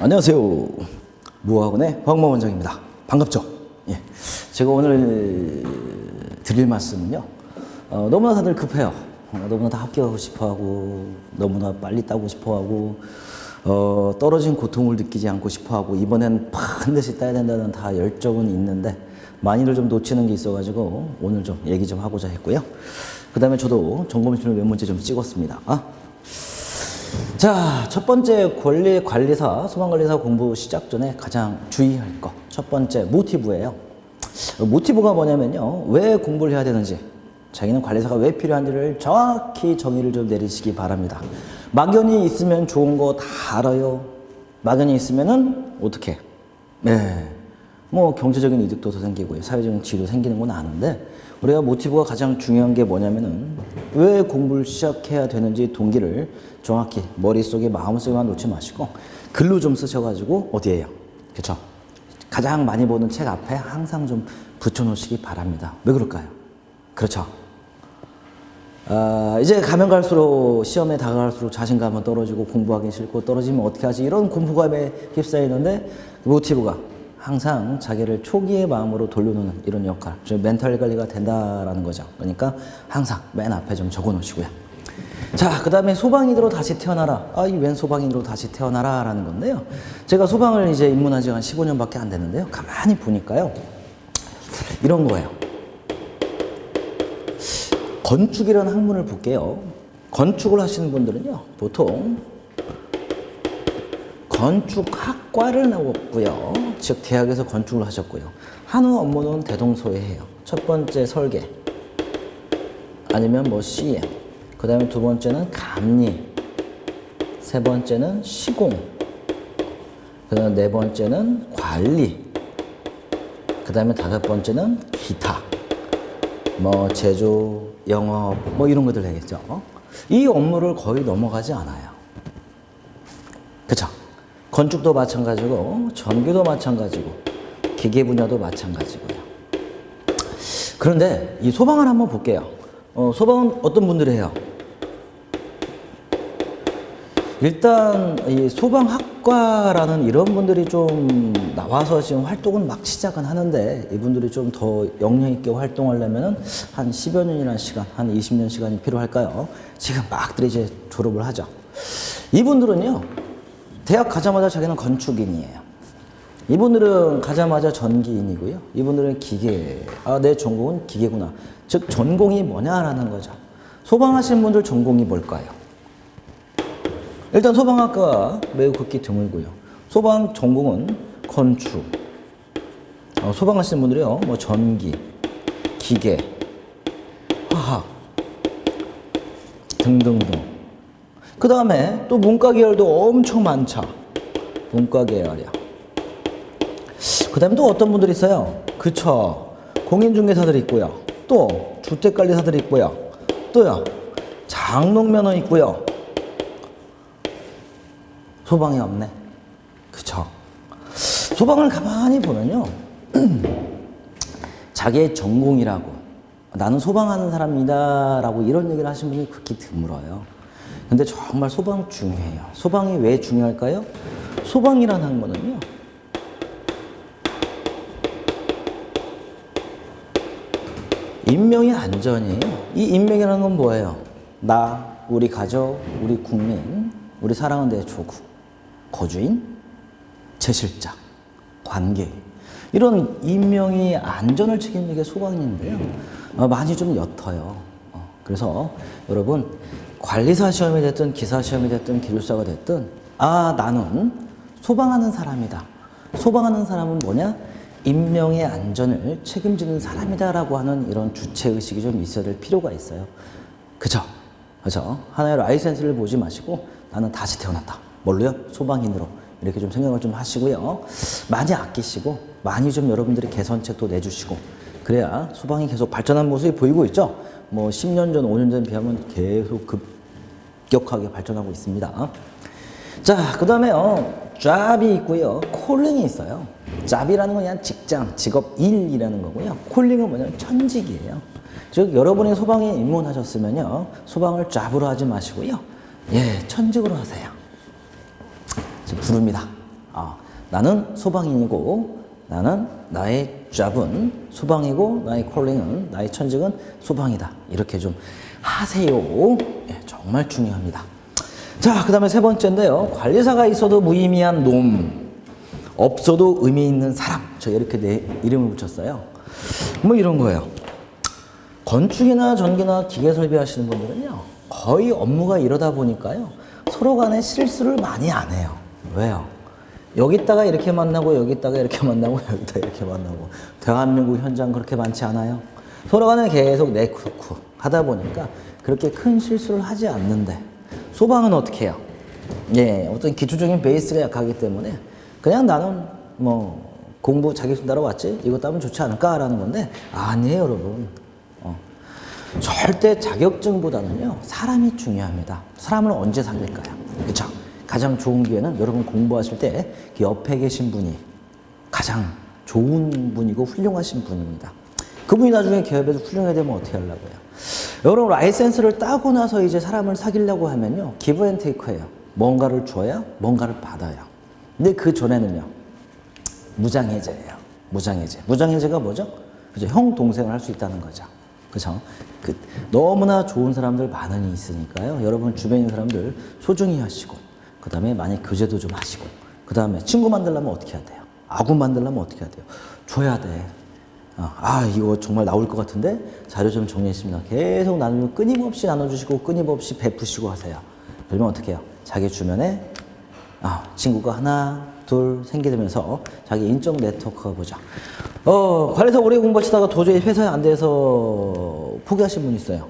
안녕하세요. 무학원의 황모 원장입니다. 반갑죠? 예. 제가 오늘 드릴 말씀은요. 너무나 다들 급해요. 너무나 다 합격하고 싶어하고, 너무나 빨리 따고 싶어하고, 떨어진 고통을 느끼지 않고 싶어하고, 이번엔 반드시 따야 된다는 다 열정은 있는데 많이들 좀 놓치는 게 있어가지고 오늘 좀 얘기 좀 하고자 했고요. 그 다음에 저도 점검실로 몇 문제 좀 찍었습니다. 자, 첫 번째 관리사, 소방관리사 공부 시작 전에 가장 주의할 거. 첫 번째, 모티브예요. 모티브가 뭐냐면요. 왜 공부를 해야 되는지, 자기는 관리사가 왜 필요한지를 정확히 정의를 좀 내리시기 바랍니다. 막연히 있으면 좋은 거 다 알아요. 막연히 있으면은 어떻게? 네. 뭐 경제적인 이득도 더 생기고요. 사회적인 지위도 생기는 건 아는데, 우리가 모티브가 가장 중요한 게 뭐냐면은 왜 공부를 시작해야 되는지 동기를 정확히 머릿속에 마음속에만 놓지 마시고 글로 좀 쓰셔가지고 어디에요? 그렇죠? 가장 많이 보는 책 앞에 항상 좀 붙여놓으시기 바랍니다. 왜 그럴까요? 그렇죠? 이제 가면 갈수록 시험에 다가갈수록 자신감은 떨어지고 공부하기 싫고 떨어지면 어떻게 하지? 이런 공부감에 휩싸이는데 모티브가 항상 자기를 초기의 마음으로 돌려놓는 이런 역할, 좀 멘탈 관리가 된다라는 거죠. 그러니까 항상 맨 앞에 좀 적어 놓으시고요. 자, 그 다음에 소방인으로 다시 태어나라. 이 웬 소방인으로 다시 태어나라 라는 건데요. 제가 소방을 이제 입문한 지가 한 15년밖에 안 됐는데요. 가만히 보니까요. 이런 거예요. 건축이라는 학문을 볼게요. 건축을 하시는 분들은요. 보통 건축학과를 나왔고요. 즉 대학에서 건축을 하셨고요. 한우 업무는 대동소이해요. 첫 번째 설계, 아니면 뭐 CM, 그 다음에 두 번째는 감리, 세 번째는 시공, 그 다음에 네 번째는 관리, 그 다음에 다섯 번째는 기타, 뭐 제조, 영업, 뭐 이런 것들 되겠죠. 이 업무를 거의 넘어가지 않아요. 그쵸? 건축도 마찬가지고, 전기도 마찬가지고, 기계 분야도 마찬가지고요. 그런데 이 소방을 한번 볼게요. 소방은 어떤 분들이 해요? 일단 이 소방학과라는 이런 분들이 좀 나와서 지금 활동은 막 시작은 하는데, 이분들이 좀 더 역량 있게 활동하려면은 한 10여 년이라는 시간, 한 20년 시간이 필요할까요? 지금 막들 이제 졸업을 하죠. 이분들은요, 대학 가자마자 자기는 건축인이에요. 이분들은 가자마자 전기인이고요. 이분들은 기계, 내 전공은 기계구나. 즉 전공이 뭐냐라는 거죠. 소방하시는 분들 전공이 뭘까요? 일단 소방학과 매우 극히 드물고요. 소방 전공은 건축, 소방하시는 분들이요, 뭐 전기, 기계, 화학 등등등. 그 다음에 또 문과 계열도 엄청 많죠. 문과 계열이야. 그 다음에 또 어떤 분들이 있어요? 그쵸. 공인중개사들이 있고요. 또 주택관리사들이 있고요. 또요, 장롱면허 있고요. 소방이 없네. 그쵸. 소방을 가만히 보면요. 자기의 전공이라고, 나는 소방하는 사람이다 라고 이런 얘기를 하시는 분이 극히 드물어요. 근데 정말 소방 중요해요. 소방이 왜 중요할까요? 소방이라는 거는요, 인명의 안전이에요. 이 인명이라는 건 뭐예요? 나, 우리 가족, 우리 국민, 우리 사랑하는 내 조국, 거주인, 제실자, 관계, 이런 인명의 안전을 책임지는 게 소방인데요. 많이 좀 옅어요. 그래서 여러분, 관리사 시험이 됐든 기사 시험이 됐든 기술사가 됐든, 나는 소방하는 사람이다. 소방하는 사람은 뭐냐? 인명의 안전을 책임지는 사람이다라고 하는 이런 주체의식이 좀 있어야 될 필요가 있어요. 그죠? 그죠? 하나의 라이센스를 보지 마시고 나는 다시 태어났다. 뭘로요? 소방인으로. 이렇게 좀 생각을 좀 하시고요. 많이 아끼시고 많이 좀 여러분들이 개선책도 내주시고, 그래야 소방이 계속 발전한 모습이 보이고 있죠. 뭐 10년 전, 5년 전 비하면 계속 급격하게 발전하고 있습니다. 자, 그 다음에요, 잡이 있고요, 콜링이 있어요. 잡이라는 건 그냥 직장, 직업, 일이라는 거고요. 콜링은 뭐냐면 천직이에요. 즉 여러분이 소방에 입문하셨으면요, 소방을 잡으로 하지 마시고요, 천직으로 하세요. 부릅니다. 나는 소방인이고 나는 나의 잡은 소방이고 나의 콜링은 나의 천직은 소방이다. 이렇게 좀 하세요. 예, 정말 중요합니다. 자, 그 다음에 세 번째인데요. 관리사가 있어도 무의미한 놈, 없어도 의미 있는 사람. 제가 이렇게 내 이름을 붙였어요. 뭐 이런 거예요. 건축이나 전기나 기계 설비 하시는 분들은요, 거의 업무가 이러다 보니까요, 서로 간에 실수를 많이 안 해요. 왜요? 여기다가 이렇게 만나고 여기다가 이렇게 만나고 여기다가 이렇게 만나고. 대한민국 현장 그렇게 많지 않아요? 서로 간에 계속 네쿠쿠 하다 보니까 그렇게 큰 실수를 하지 않는데, 소방은 어떻게 해요? 예, 어떤 기초적인 베이스가 약하기 때문에 그냥 나는 뭐 공부 자격증 따러 왔지? 이거 따면 좋지 않을까라는 건데, 아니에요, 여러분. 절대 자격증보다는요, 사람이 중요합니다. 사람을 언제 사귈까요? 그쵸? 가장 좋은 기회는 여러분 공부하실 때 옆에 계신 분이 가장 좋은 분이고 훌륭하신 분입니다. 그분이 나중에 기업에서 훌륭해야 되면 어떻게 하려고요? 여러분 라이센스를 따고 나서 이제 사람을 사귀려고 하면요, 기브 앤 테이크예요. 뭔가를 줘야 뭔가를 받아요. 근데 그 전에는요, 무장해제예요. 무장해제. 무장해제가 뭐죠? 그죠? 형 동생을 할 수 있다는 거죠. 그죠? 너무나 좋은 사람들 많이 있으니까요. 여러분 주변에 있는 사람들 소중히 하시고, 그 다음에 많이 교제도 좀 하시고, 그 다음에 친구 만들려면 어떻게 해야 돼요? 아군 만들려면 어떻게 해야 돼요? 줘야 돼. 이거 정말 나올 것 같은데 자료 좀 정리했습니다. 계속 나누면 끊임없이 나눠주시고 끊임없이 베푸시고 하세요. 그러면 어떻게 해요? 자기 주변에 친구가 하나 둘 생기면서 자기 인적 네트워크가 보자. 관리사 오래 공부하시다가 도저히 회사에 안 돼서 포기하신 분 있어요.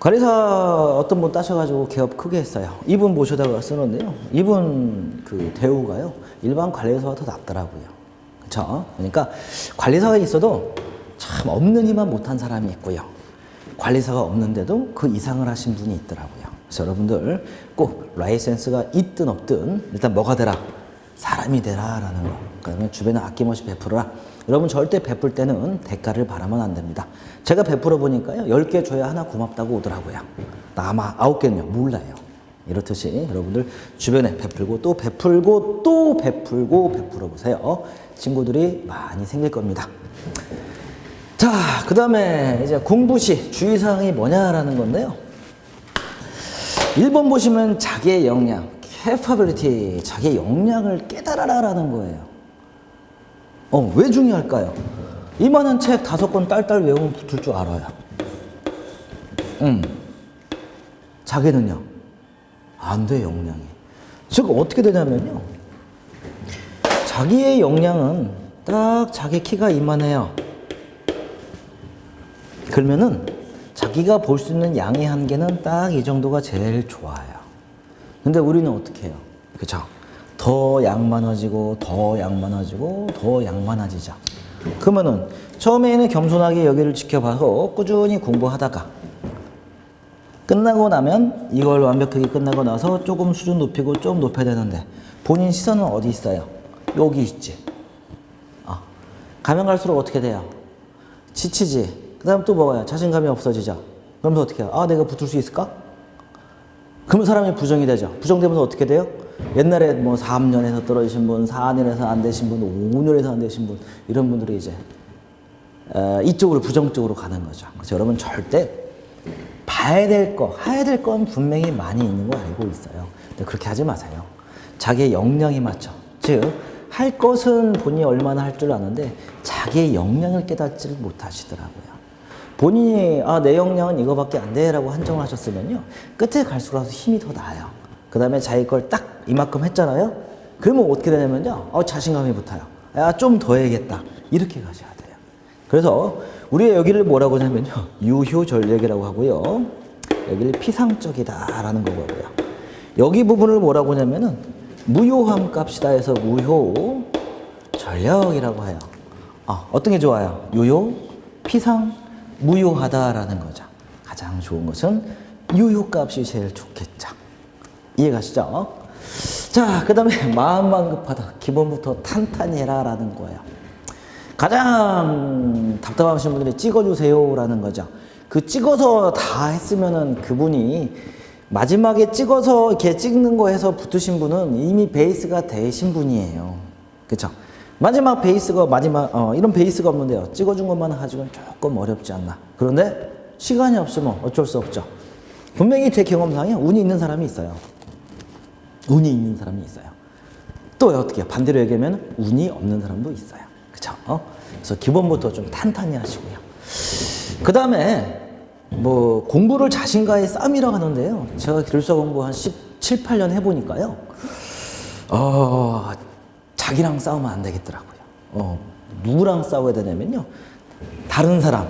관리사 어떤 분 따셔가지고 개업 크게 했어요. 이분 모셔다가 쓰는데요, 이분 그 대우가요, 일반 관리사와 더 낫더라고요. 그쵸? 그러니까 관리사가 있어도 참 없는 이만 못한 사람이 있고요, 관리사가 없는데도 그 이상을 하신 분이 있더라고요. 그래서 여러분들 꼭 라이센스가 있든 없든 일단 뭐가 되라? 사람이 되라 라는 거. 그 다음에 주변에 아낌없이 베풀어라. 여러분 절대 베풀 때는 대가를 바라면 안 됩니다. 제가 베풀어 보니까요, 10개 줘야 하나 고맙다고 오더라고요. 아마 9개는요 몰라요. 이렇듯이 여러분들 주변에 베풀고 또 베풀고 또 베풀고 베풀어 보세요. 친구들이 많이 생길 겁니다. 자, 그 다음에 이제 공부시 주의사항이 뭐냐라는 건데요, 1번 보시면 자기의 역량, capability, 자기의 역량을 깨달아라라는 거예요. 왜 중요할까요? 이만한 책 5권 딸딸 외우면 붙을 줄 알아요. 자기는요, 안 돼, 역량이. 즉 어떻게 되냐면요, 자기의 역량은 딱 자기 키가 이만해요. 그러면은 자기가 볼 수 있는 양의 한계는 딱 이 정도가 제일 좋아요. 근데 우리는 어떻게 해요? 그쵸? 더 양 많아지고 더 양 많아지고 더 양 많아지자. 그러면은 처음에는 겸손하게 여기를 지켜봐서 꾸준히 공부하다가 끝나고 나면 이걸 완벽하게 끝나고 나서 조금 수준 높이고 좀 높여야 되는데 본인 시선은 어디 있어요? 여기 있지. 가면 갈수록 어떻게 돼요? 지치지. 그 다음 또 뭐가요? 자신감이 없어지죠. 그러면서 어떻게 해요? 내가 붙을 수 있을까? 그러면 사람이 부정이 되죠. 부정되면서 어떻게 돼요? 옛날에 뭐 3년에서 떨어지신 분, 4년에서 안 되신 분, 5년에서 안 되신 분, 이런 분들이 이제 이쪽으로 부정적으로 가는 거죠. 그래서 여러분 절대 봐야 될 거, 해야 될 건 분명히 많이 있는 거 알고 있어요. 근데 그렇게 하지 마세요. 자기의 역량에 맞춰. 즉, 할 것은 본인이 얼마나 할 줄 아는데 자기의 역량을 깨닫지를 못하시더라고요. 본인이 내 역량은 이거밖에 안 돼라고 한정을 하셨으면요, 끝에 갈수록 힘이 더 나요. 그 다음에 자기 걸 딱 이만큼 했잖아요. 그러면 어떻게 되냐면요, 자신감이 붙어요. 좀 더 해야겠다. 이렇게 가셔야 돼요. 그래서 우리가 여기를 뭐라고 하냐면요, 유효전략이라고 하고요, 여기를 피상적이다라는 거고요. 여기 부분을 뭐라고 하냐면은 무효함 값이다 해서 무효전략이라고 해요. 어떤 게 좋아요? 유효, 피상, 무효하다라는 거죠. 가장 좋은 것은 유효값이 제일 좋겠죠. 이해가시죠? 자, 그 다음에 마음만 급하다. 기본부터 탄탄히 해라라는 거예요. 가장 답답하신 분들이 찍어주세요라는 거죠. 그 찍어서 다 했으면은 그분이 마지막에 찍어서 이렇게 찍는 거 해서 붙으신 분은 이미 베이스가 되신 분이에요. 그쵸? 마지막 베이스가, 이런 베이스가 없는데요. 찍어준 것만 가지고는 조금 어렵지 않나. 그런데 시간이 없으면 어쩔 수 없죠. 분명히 제 경험상에 운이 있는 사람이 있어요. 운이 있는 사람이 있어요. 또 어떻게 해요? 반대로 얘기하면 운이 없는 사람도 있어요. 그쵸? 그래서 기본부터 좀 탄탄히 하시고요. 그 다음에 뭐 공부를 자신과의 싸움이라고 하는데요. 제가 기술사 공부 한 17, 8년 해보니까요. 자기랑 싸우면 안 되겠더라고요. 누구랑 싸워야 되냐면요. 다른 사람,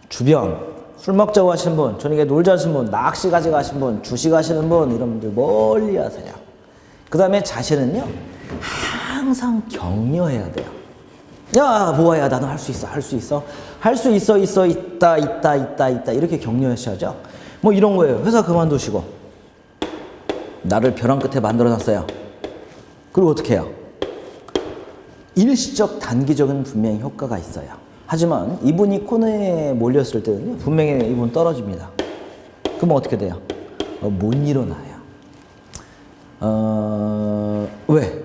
주변, 술 먹자고 하시는 분, 저녁에 놀자 하시는 분, 낚시 가지고 가시는 분, 주식 하시는 분, 이런 분들 멀리 하세요. 그 다음에 자신은요, 항상 격려해야 돼요. 야, 뭐야, 나는 할 수 있어, 할 수 있어. 할 수 있어, 있다, 이렇게 격려하셔야죠. 뭐 이런 거예요. 회사 그만두시고, 나를 벼랑 끝에 만들어 놨어요. 그리고 어떻게 해요? 일시적, 단기적인 분명히 효과가 있어요. 하지만 이분이 코너에 몰렸을 때는요, 분명히 이분 떨어집니다. 그럼 어떻게 돼요? 못 일어나요. 왜?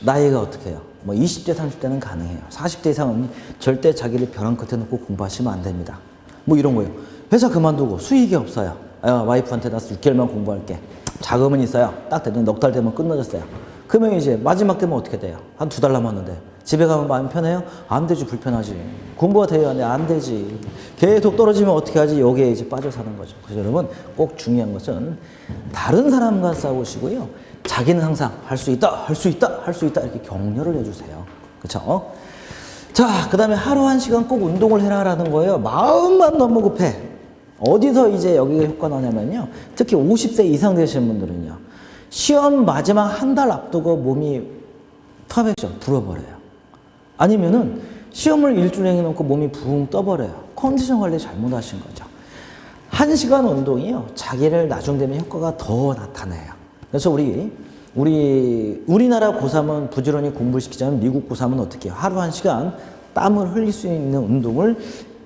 나이가 어떻게 해요? 뭐 20대, 30대는 가능해요. 40대 이상은 절대 자기를 벼랑 끝에 놓고 공부하시면 안 됩니다. 뭐 이런 거예요. 회사 그만두고 수익이 없어요. 와이프한테 나 6개월만 공부할게. 자금은 있어요. 딱 되면 넉 달 되면 끝나졌어요. 그러면 이제 마지막 되면 어떻게 돼요? 한 2달 남았는데 집에 가면 마음 편해요? 안 되지, 불편하지. 공부가 돼야 돼, 안 되지. 계속 떨어지면 어떻게 하지? 여기에 이제 빠져 사는 거죠. 그래서 여러분 꼭 중요한 것은 다른 사람과 싸우시고요. 자기는 항상 할 수 있다, 할 수 있다, 할 수 있다 이렇게 격려를 해주세요. 그렇죠? 자, 그 다음에 하루 1시간 꼭 운동을 해라라는 거예요. 마음만 너무 급해. 어디서 이제 여기가 효과 나냐면요. 특히 50세 이상 되시는 분들은요. 시험 마지막 한 달 앞두고 몸이 파백션 불어버려요. 아니면은 시험을 일주일 해놓고 몸이 붕 떠버려요. 컨디션 관리 잘못하신 거죠. 1시간 운동이요. 자기를 나중 되면 효과가 더 나타나요. 그래서 우리나라 고3은 부지런히 공부를 시키자면 미국 고3은 어떻게 해요? 하루 1시간 땀을 흘릴 수 있는 운동을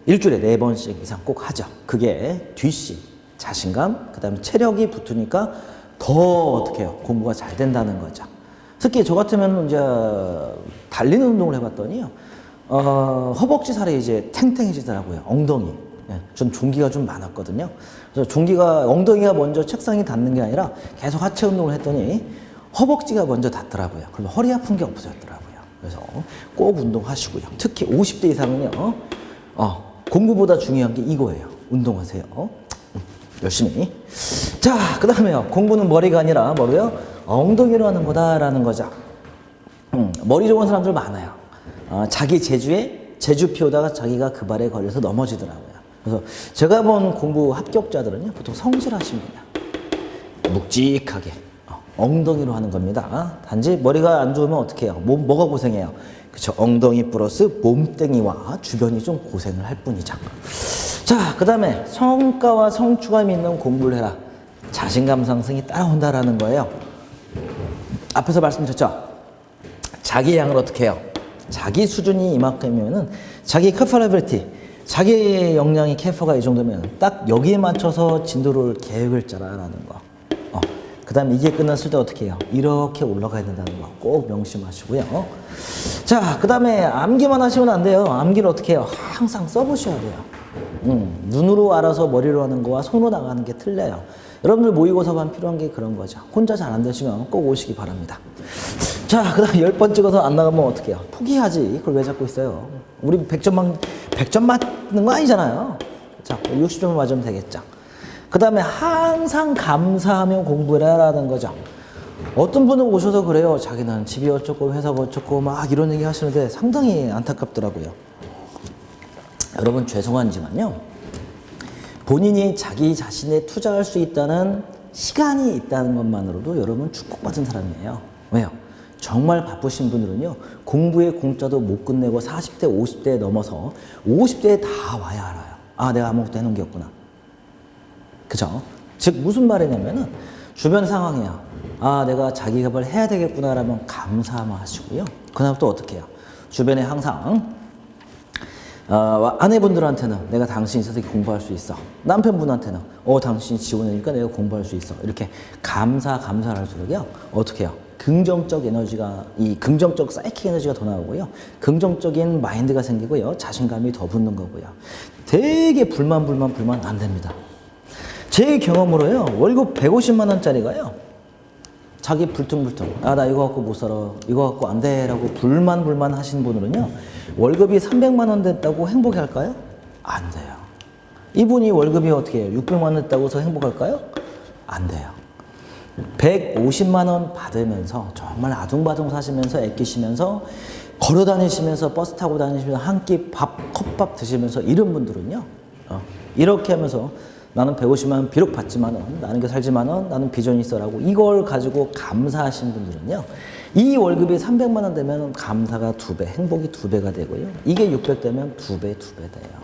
일주일에 4번씩 이상 꼭 하죠. 그게 뒤씨, 자신감, 그 다음에 체력이 붙으니까 더 어떻게 해요? 공부가 잘 된다는 거죠. 특히 저 같으면 이제 달리는 운동을 해봤더니요. 허벅지 살이 이제 탱탱해지더라고요. 엉덩이. 예, 전 종기가 좀 많았거든요. 그래서 엉덩이가 먼저 책상에 닿는 게 아니라 계속 하체 운동을 했더니 허벅지가 먼저 닿더라고요. 그럼 허리 아픈 게 없어졌더라고요. 그래서 꼭 운동하시고요. 특히 50대 이상은요. 공부보다 중요한 게 이거예요. 운동하세요. 열심히. 자, 그 다음에요. 공부는 머리가 아니라 뭐로요? 엉덩이로 하는 거다라는 거죠. 머리 좋은 사람들 많아요. 자기 제주 피우다가 자기가 그 발에 걸려서 넘어지더라고요. 그래서 제가 본 공부 합격자들은요, 보통 성실하신 분이야. 묵직하게 엉덩이로 하는 겁니다. 단지 머리가 안 좋으면 어떻게 해요? 뭐가 고생해요? 그쵸? 엉덩이 플러스 몸뚱이와 주변이 좀 고생을 할 뿐이죠. 자, 그 다음에 성과와 성취감 있는 공부를 해라. 자신감 상승이 따라온다라는 거예요. 앞에서 말씀드렸죠? 자기 양을 어떻게 해요? 자기 수준이 이만큼이면은 자기 캐퍼러빌티, 자기 역량이 캐퍼가 이 정도면 딱 여기에 맞춰서 진도를 계획을 짜라라는 거. 그 다음에 이게 끝났을 때 어떻게 해요? 이렇게 올라가야 된다는 거 꼭 명심하시고요. 자, 그 다음에 암기만 하시면 안 돼요. 암기를 어떻게 해요? 항상 써보셔야 돼요. 눈으로 알아서 머리로 하는 거와 손으로 나가는 게 틀려요. 여러분들 모의고사만 필요한 게 그런 거죠. 혼자 잘 안 되시면 꼭 오시기 바랍니다. 자, 그 다음 10번 찍어서 안 나가면 어떻게 해요? 포기하지. 그걸 왜 잡고 있어요? 우리 100점 맞는 거 아니잖아요. 자, 60점을 맞으면 되겠죠. 그 다음에 항상 감사하며 공부해라라는 거죠. 어떤 분은 오셔서 그래요. 자기는 집이 어쩌고 회사가 어쩌고 막 이런 얘기 하시는데 상당히 안타깝더라고요. 여러분 죄송하지만요. 본인이 자기 자신에 투자할 수 있다는 시간이 있다는 것만으로도 여러분 축복받은 사람이에요. 왜요? 정말 바쁘신 분들은요. 공부에 공짜도 못 끝내고 40대, 50대에 넘어서 50대에 다 와야 알아요. 내가 아무것도 해놓은 게 없구나. 그죠? 즉 무슨 말이냐면은 주변 상황이야. 내가 자기 개발을 해야 되겠구나라면 감사만 하시고요. 그다음 또 어떻게 해요? 주변에 항상 아내분들한테는 내가 당신이 있어서 공부할 수 있어. 남편분한테는 당신이 지원해주니까 내가 공부할 수 있어. 이렇게 감사를 할수록요. 어떻게 해요? 긍정적 에너지가, 이 긍정적 사이킥 에너지가 더 나오고요. 긍정적인 마인드가 생기고요. 자신감이 더 붙는 거고요. 되게 불만 안 됩니다. 제 경험으로요. 월급 150만 원짜리가요. 자기 불퉁불퉁. 나 이거 갖고 못 살아. 이거 갖고 안 돼. 라고 불만 하신 분들은요. 월급이 300만 원 됐다고 행복해 할까요? 안 돼요. 이분이 월급이 어떻게 해요? 600만 원 됐다고 해서 행복할까요? 안 돼요. 150만 원 받으면서 정말 아둥바둥 사시면서 애끼시면서 걸어 다니시면서 버스 타고 다니시면서 한 끼 컵밥 드시면서 이런 분들은요. 이렇게 하면서 나는 150만 원 비록 받지만은 나는 게 살지만은 나는 비전이 있어라고 이걸 가지고 감사하신 분들은요. 이 월급이 300만 원 되면 감사가 2배, 행복이 2배가 되고요. 이게 600 되면 2배 돼요.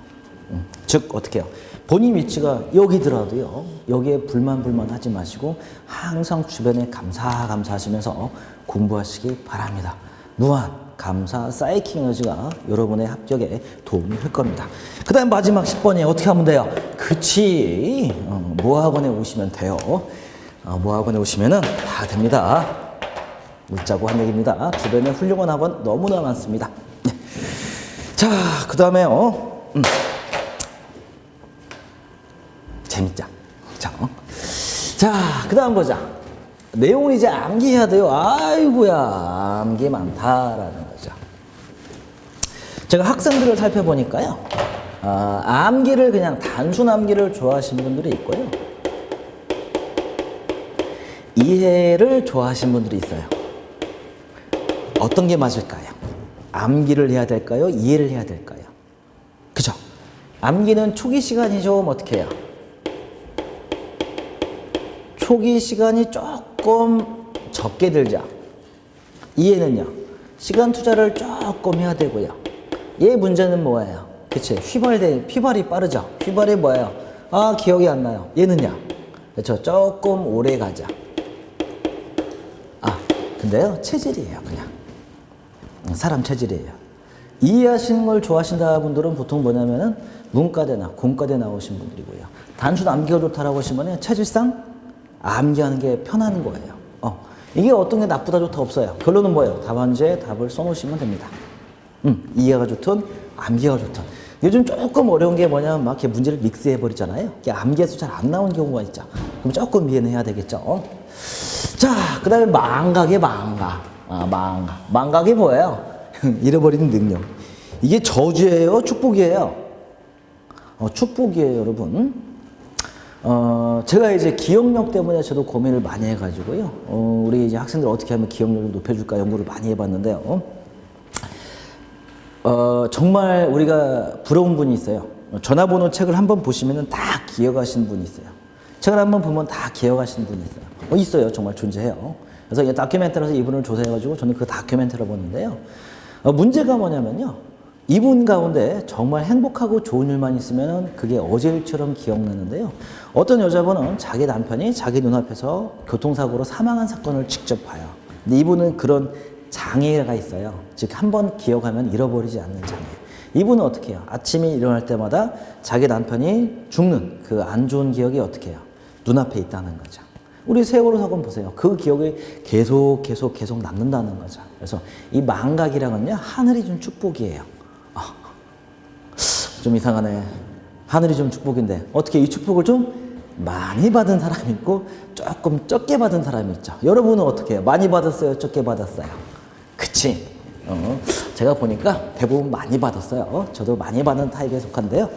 즉 어떻게 해요? 본인 위치가 여기더라도요. 여기에 불만 하지 마시고 항상 주변에 감사하시면서 공부하시기 바랍니다. 무한 감사 사이킥 에너지가 여러분의 합격에 도움이 될 겁니다. 그 다음 마지막 10번이 어떻게 하면 돼요? 그치, 모학원에 오시면 돼요. 모학원에 오시면은 다 됩니다. 웃자고 한 얘기입니다. 주변에 훌륭한 학원 너무나 많습니다. 네. 자, 그 다음에요. 재밌죠? 자, 그 다음 보자. 내용을 이제 암기해야 돼요. 아이고야, 암기 많다라는 거죠. 제가 학생들을 살펴보니까요. 암기를 그냥 단순 암기를 좋아하시는 분들이 있고요. 이해를 좋아하시는 분들이 있어요. 어떤 게 맞을까요? 암기를 해야 될까요? 이해를 해야 될까요? 그죠? 암기는 초기 시간이 좀 어떻게 해요? 초기 시간이 조금 적게 들죠. 이해는요. 시간 투자를 조금 해야 되고요. 얘 문제는 뭐예요? 그치? 휘발이 빠르죠. 휘발이 뭐예요? 기억이 안 나요. 얘는요. 그렇죠. 조금 오래 가죠. 근데요. 체질이에요. 그냥. 사람 체질이에요. 이해하시는 걸 좋아하신다 분들은 보통 뭐냐면은 문과대나 공과대 나오신 분들이고요. 단순 암기가 좋다라고 하시면 체질상 암기하는 게 편한 거예요. 이게 어떤 게 나쁘다 좋다 없어요. 결론은 뭐예요? 답안지에 답을 써놓으시면 됩니다. 이해가 좋든 암기가 좋든. 요즘 조금 어려운 게 뭐냐면 막 이렇게 문제를 믹스해 버리잖아요. 이게 암기해서 잘 안 나온 경우가 있죠. 그럼 조금 이해는 해야 되겠죠. 자, 그 다음에 망각이 뭐예요? 잃어버리는 능력. 이게 저주예요? 축복이에요? 축복이에요, 여러분. 제가 이제 기억력 때문에 저도 고민을 많이 해가지고요. 우리 이제 학생들 어떻게 하면 기억력을 높여줄까 연구를 많이 해봤는데요. 정말 우리가 부러운 분이 있어요. 전화번호 책을 한번 보시면은 다 기억하시는 분이 있어요. 책을 한번 보면 다 기억하시는 분이 있어요. 있어요. 정말 존재해요. 그래서 이 다큐멘터리에서 이분을 조사해가지고 저는 그 다큐멘터리를 보는데요. 문제가 뭐냐면요. 이분 가운데 정말 행복하고 좋은 일만 있으면 그게 어제 일처럼 기억나는데요. 어떤 여자분은 자기 남편이 자기 눈앞에서 교통사고로 사망한 사건을 직접 봐요. 근데 이분은 그런 장애가 있어요. 즉, 한번 기억하면 잃어버리지 않는 장애. 이분은 어떻게 해요? 아침에 일어날 때마다 자기 남편이 죽는 그 안 좋은 기억이 어떻게 해요? 눈앞에 있다는 거죠. 우리 세월호 사건 보세요. 그 기억이 계속 남는다는 거죠. 그래서 이 망각이랑은요, 하늘이 준 축복이에요. 좀 이상하네. 하늘이 좀 축복인데 어떻게 이 축복을 좀 많이 받은 사람이 있고 조금 적게 받은 사람이 있죠. 여러분은 어떻게 해요? 많이 받았어요? 적게 받았어요? 그치? 제가 보니까 대부분 많이 받았어요. 저도 많이 받는 타입에 속한데요.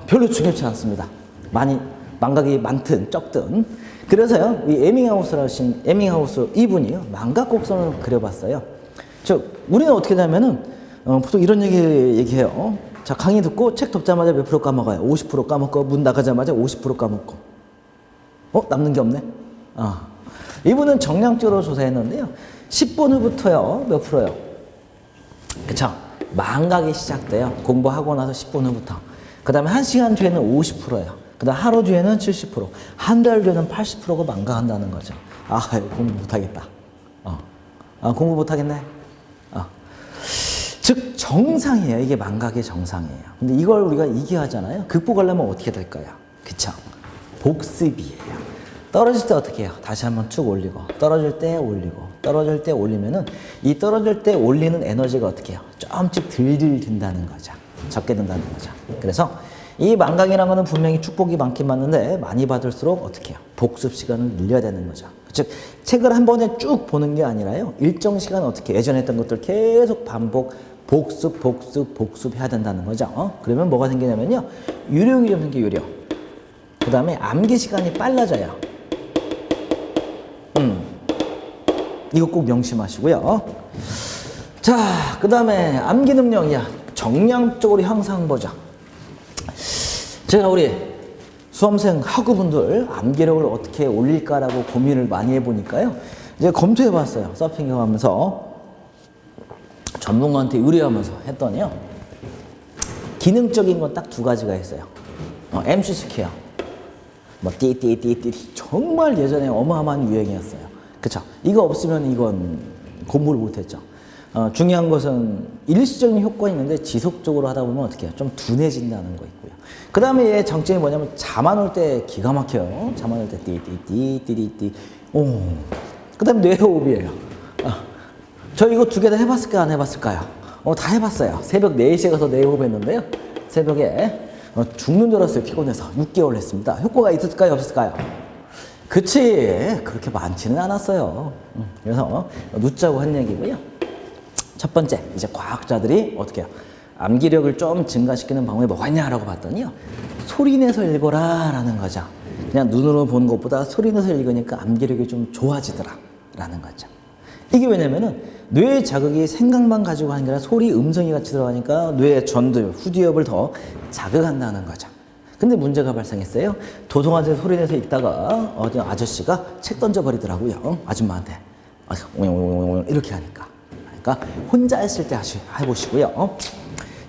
별로 중요치 않습니다. 망각이 많든 적든. 그래서요, 이 에밍하우스 이분이요, 망각 곡선을 그려봤어요. 우리는 어떻게 되냐면은, 보통 이런 얘기해요. 자, 강의 듣고 책 덮자마자 몇 프로 까먹어요? 50% 까먹고, 문 나가자마자 50% 까먹고. 남는 게 없네? 이분은 정량적으로 조사했는데요. 10분 후부터요, 몇 프로요? 그쵸? 망각이 시작돼요. 공부하고 나서 10분 후부터. 그 다음에 1시간 뒤에는 50%예요. 그 다음 하루 뒤에는 70%, 한 달 뒤에는 80%가 망각한다는 거죠. 공부 못하겠다. 공부 못하겠네. 즉 정상이에요. 이게 망각의 정상이에요. 근데 이걸 우리가 이겨하잖아요. 극복하려면 어떻게 될까요? 그쵸? 복습이에요. 떨어질 때 어떻게 해요? 다시 한번 쭉 올리고 떨어질 때 올리고 떨어질 때 올리면은 이 떨어질 때 올리는 에너지가 어떻게 해요? 조금씩 덜 든다는 거죠. 적게 든다는 거죠. 그래서 이 망각이라는 거는 분명히 축복이 많긴 많은데 많이 받을수록 어떻게 해요? 복습 시간을 늘려야 되는 거죠. 즉 책을 한 번에 쭉 보는 게 아니라요. 일정 시간 어떻게 예전에 했던 것들 계속 반복 복습해야 된다는 거죠. 그러면 뭐가 생기냐면요. 유력이 좀 생겨 유력. 그 다음에 암기 시간이 빨라져요. 이거 꼭 명심하시고요. 자, 그 다음에 암기 능력이야. 정량적으로 향상 보자. 제가 우리 수험생 학우분들 암기력을 어떻게 올릴까라고 고민을 많이 해보니까요. 이제 검토해봤어요. 서핑 하면서 전문가한테 의뢰하면서 했더니요. 기능적인 건 딱 두 가지가 있어요. MC 스퀘어. 뭐 띠 정말 예전에 어마어마한 유행이었어요. 그쵸? 이거 없으면 이건 공부를 못했죠. 중요한 것은 일시적인 효과가 있는데 지속적으로 하다 보면 어떻게 해요? 좀 둔해진다는 거 있고요. 그 다음에 얘 장점이 뭐냐면 잠 안 올 때 기가 막혀요. 잠 안 올 때 띠. 그 다음에 뇌호흡이에요. 저 이거 두 개 다 해봤을까요? 안 해봤을까요? 다 해봤어요. 새벽 4시에 가서 뇌호흡 했는데요. 새벽에 죽는 줄 알았어요. 피곤해서 6개월 했습니다. 효과가 있을까요? 없을까요? 그치, 그렇게 많지는 않았어요. 그래서 눕자고 한 얘기고요. 첫 번째, 이제 과학자들이 어떻게 해요? 암기력을 좀 증가시키는 방법이 뭐가 있냐라고 봤더니요. 소리내서 읽어라 라는 거죠. 그냥 눈으로 보는 것보다 소리내서 읽으니까 암기력이 좀 좋아지더라 라는 거죠. 이게 왜냐면은 뇌 자극이 생각만 가지고 하는 게 아니라 소리, 음성이 같이 들어가니까 뇌의 전두, 후두엽을 더 자극한다는 거죠. 근데 문제가 발생했어요. 도서관에서 소리내서 읽다가 어디 아저씨가 책 던져버리더라고요. 아줌마한테. 이렇게 하니까. 그러니까 혼자 했을 때 해보시고요.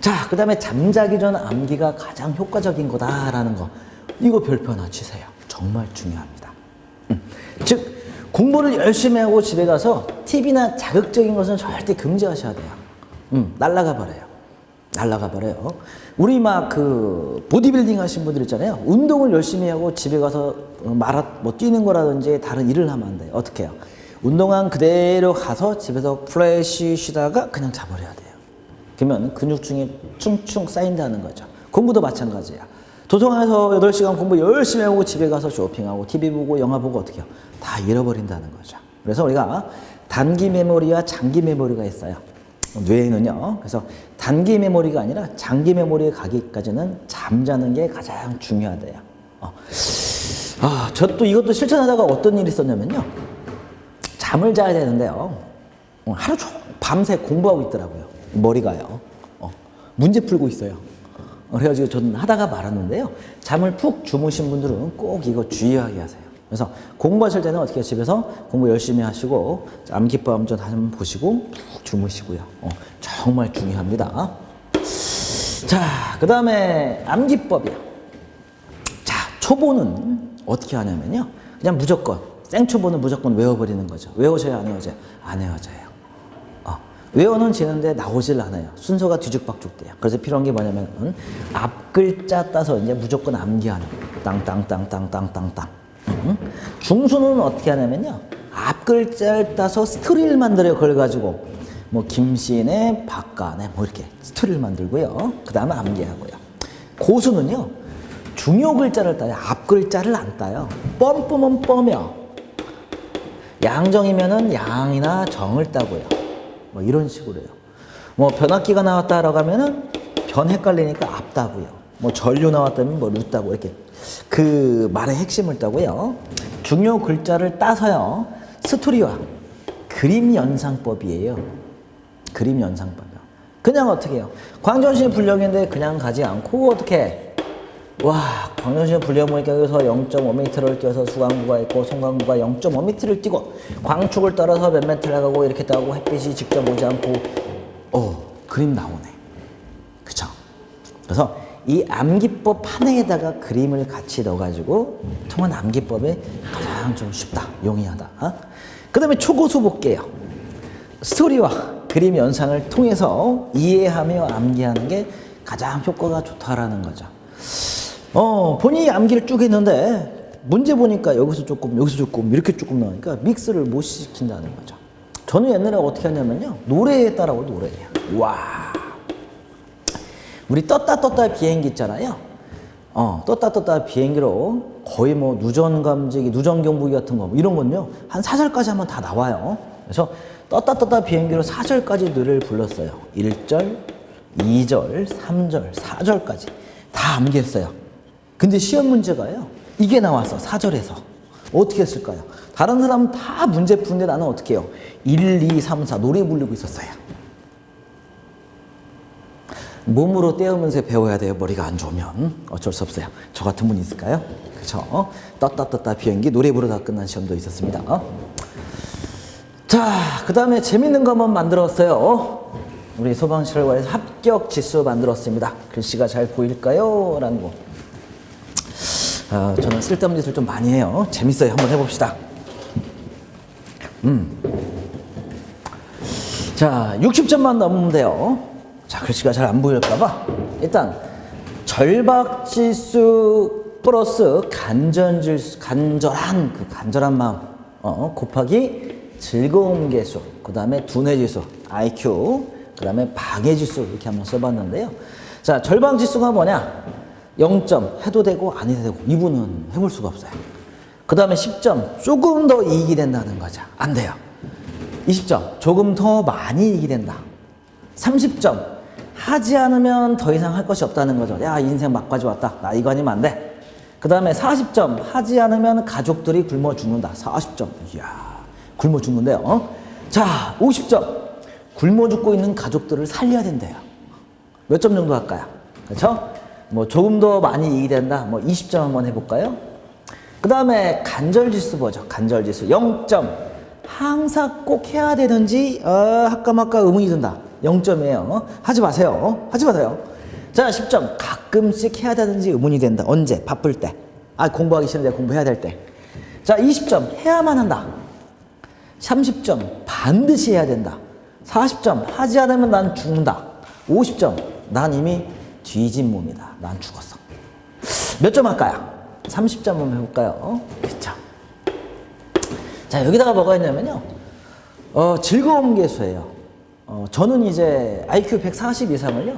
자, 그 다음에 잠자기 전 암기가 가장 효과적인 거다라는 거. 이거 별표 하나 치세요. 정말 중요합니다. 즉, 공부를 열심히 하고 집에 가서 TV나 자극적인 것은 절대 금지하셔야 돼요. 날라가 버려요. 우리 막 보디빌딩 하신 분들 있잖아요. 운동을 열심히 하고 집에 가서 뛰는 거라든지 다른 일을 하면 안 돼요. 어떻게 해요? 운동한 그대로 가서 집에서 플래시 쉬다가 그냥 자버려야 돼요. 그러면 근육층이 충충 쌓인다는 거죠. 공부도 마찬가지야. 도서관에서 8시간 공부 열심히 하고 집에 가서 쇼핑하고 TV 보고 영화 보고 어떻게 해요? 다 잃어버린다는 거죠. 그래서 우리가 단기 메모리와 장기 메모리가 있어요. 뇌에는요. 그래서 단기 메모리가 아니라 장기 메모리에 가기까지는 잠자는 게 가장 중요하대요. 저 또 이것도 실천하다가 어떤 일이 있었냐면요. 잠을 자야 되는데요. 하루 종일 밤새 공부하고 있더라고요. 머리가요. 문제 풀고 있어요. 그래가지고 저는 하다가 말았는데요. 잠을 푹 주무신 분들은 꼭 이거 주의하게 하세요. 그래서 공부하실 때는 어떻게 해요? 집에서 공부 열심히 하시고 암기법 좀 한번 보시고 푹 주무시고요. 정말 중요합니다. 자, 그 다음에 암기법이요. 자, 초보는 어떻게 하냐면요. 그냥 무조건 생초보는 무조건 외워버리는 거죠. 외우셔야 안 외워져요? 안 외워져요. 외워는 지는데 나오질 않아요. 순서가 뒤죽박죽 돼요. 그래서 필요한 게 뭐냐면 앞 글자 따서 이제 무조건 암기하는 땅땅땅땅땅땅땅. 중수는 어떻게 하냐면요. 앞 글자를 따서 스토리를 만들어요. 그걸 가지고 뭐 김씨네 박간에 뭐 이렇게 스토리를 만들고요. 그 다음에 암기하고요. 고수는요. 중요 글자를 따요. 앞 글자를 안 따요. 뻔뻔은 뻔이요. 양정이면은 양이나 정을 따고요. 뭐 이런 식으로요. 뭐 변압기가 나왔다라고 하면은 변 헷갈리니까 앞 따고요. 뭐 전류 나왔다면 뭐 루 따고 이렇게 그 말의 핵심을 따고요. 중요 글자를 따서요. 스토리와 그림 연상법이에요. 그림 연상법이요. 그냥 어떻게 해요? 광전시 불령인데 그냥 가지 않고 어떻게 광전시 불령 보니까 여기서 0.5m를 뛰어서 수광구가 있고 송광구가 0.5m를 뛰고 광축을 떨어서 몇 m를 가고 이렇게 따고 햇빛이 직접 오지 않고 그림 나오네. 그쵸? 그래서 이 암기법 하나에다가 그림을 같이 넣어가지고 통한 암기법이 가장 좀 쉽다, 용이하다. 그 다음에 초고수 볼게요. 스토리와 그림 연상을 통해서 이해하며 암기하는 게 가장 효과가 좋다라는 거죠. 본인이 암기를 쭉 했는데 문제 보니까 여기서 조금 이렇게 조금 나오니까 믹스를 못 시킨다는 거죠. 저는 옛날에 어떻게 하냐면요, 노래에 따라고 노래해요. 와, 우리 떴다 비행기 있잖아요. 떴다 비행기로 거의 뭐 누전 감지기, 누전 경보기 같은 거 이런 건요 한 4절까지 하면 다 나와요. 그래서 떴다 비행기로 4절까지 노래를 불렀어요. 1절, 2절, 3절, 4절까지 다 암기했어요. 근데 시험 문제가요, 이게 나왔어. 4절에서 어떻게 했을까요? 다른 사람은 다 문제 푸는데 나는 어떻게 해요? 1, 2, 3, 4 노래 부르고 있었어요. 몸으로 떼우면서 배워야 돼요. 머리가 안 좋으면 어쩔 수 없어요. 저 같은 분이 있을까요? 그렇죠? 떴다 비행기 노래 부르다 끝난 시험도 있었습니다. 자, 그 다음에 재밌는 거 한번 만들었어요. 우리 소방실과에서 합격 지수 만들었습니다. 글씨가 잘 보일까요? 라는 거. 저는 쓸데없는 짓을 좀 많이 해요. 재밌어요. 한번 해봅시다. 자, 60점만 넘으면 돼요. 자, 글씨가 잘 안 보일까봐 일단 절박지수 플러스 간절한 마음 곱하기 즐거움 계수, 그 다음에 두뇌지수 IQ, 그 다음에 방해지수 이렇게 한번 써봤는데요. 자, 절박지수가 뭐냐? 0점 해도 되고 안 해도 되고 이분은 해볼 수가 없어요. 그 다음에 10점 조금 더 이익이 된다는 거죠. 안 돼요. 20점 조금 더 많이 이익이 된다. 30점 하지 않으면 더 이상 할 것이 없다는 거죠. 야, 인생 막바지 왔다. 나 이거 아니면 안 돼. 그 다음에 40점 하지 않으면 가족들이 굶어 죽는다. 40점. 이야, 굶어 죽는데요. 자, 50점 굶어 죽고 있는 가족들을 살려야 된대요. 몇 점 정도 할까요? 그렇죠? 뭐 조금 더 많이 이익이 된다. 뭐 20점 한번 해볼까요? 그 다음에 간절지수 보죠. 간절지수 0점. 항상 꼭 해야 되는지 할까 말까 의문이 든다. 0점이에요. 하지 마세요. 자, 10점. 가끔씩 해야 되는지 의문이 된다. 언제? 바쁠 때. 공부하기 싫은데 공부해야 될 때. 자, 20점. 해야만 한다. 30점. 반드시 해야 된다. 40점. 하지 않으면 난 죽는다. 50점. 난 이미 뒤진 몸이다. 난 죽었어. 몇 점 할까요? 30점 한번 해볼까요? 그쵸. 자, 여기다가 뭐가 있냐면요. 즐거움 계수예요. 저는 이제 IQ 140 이상을요.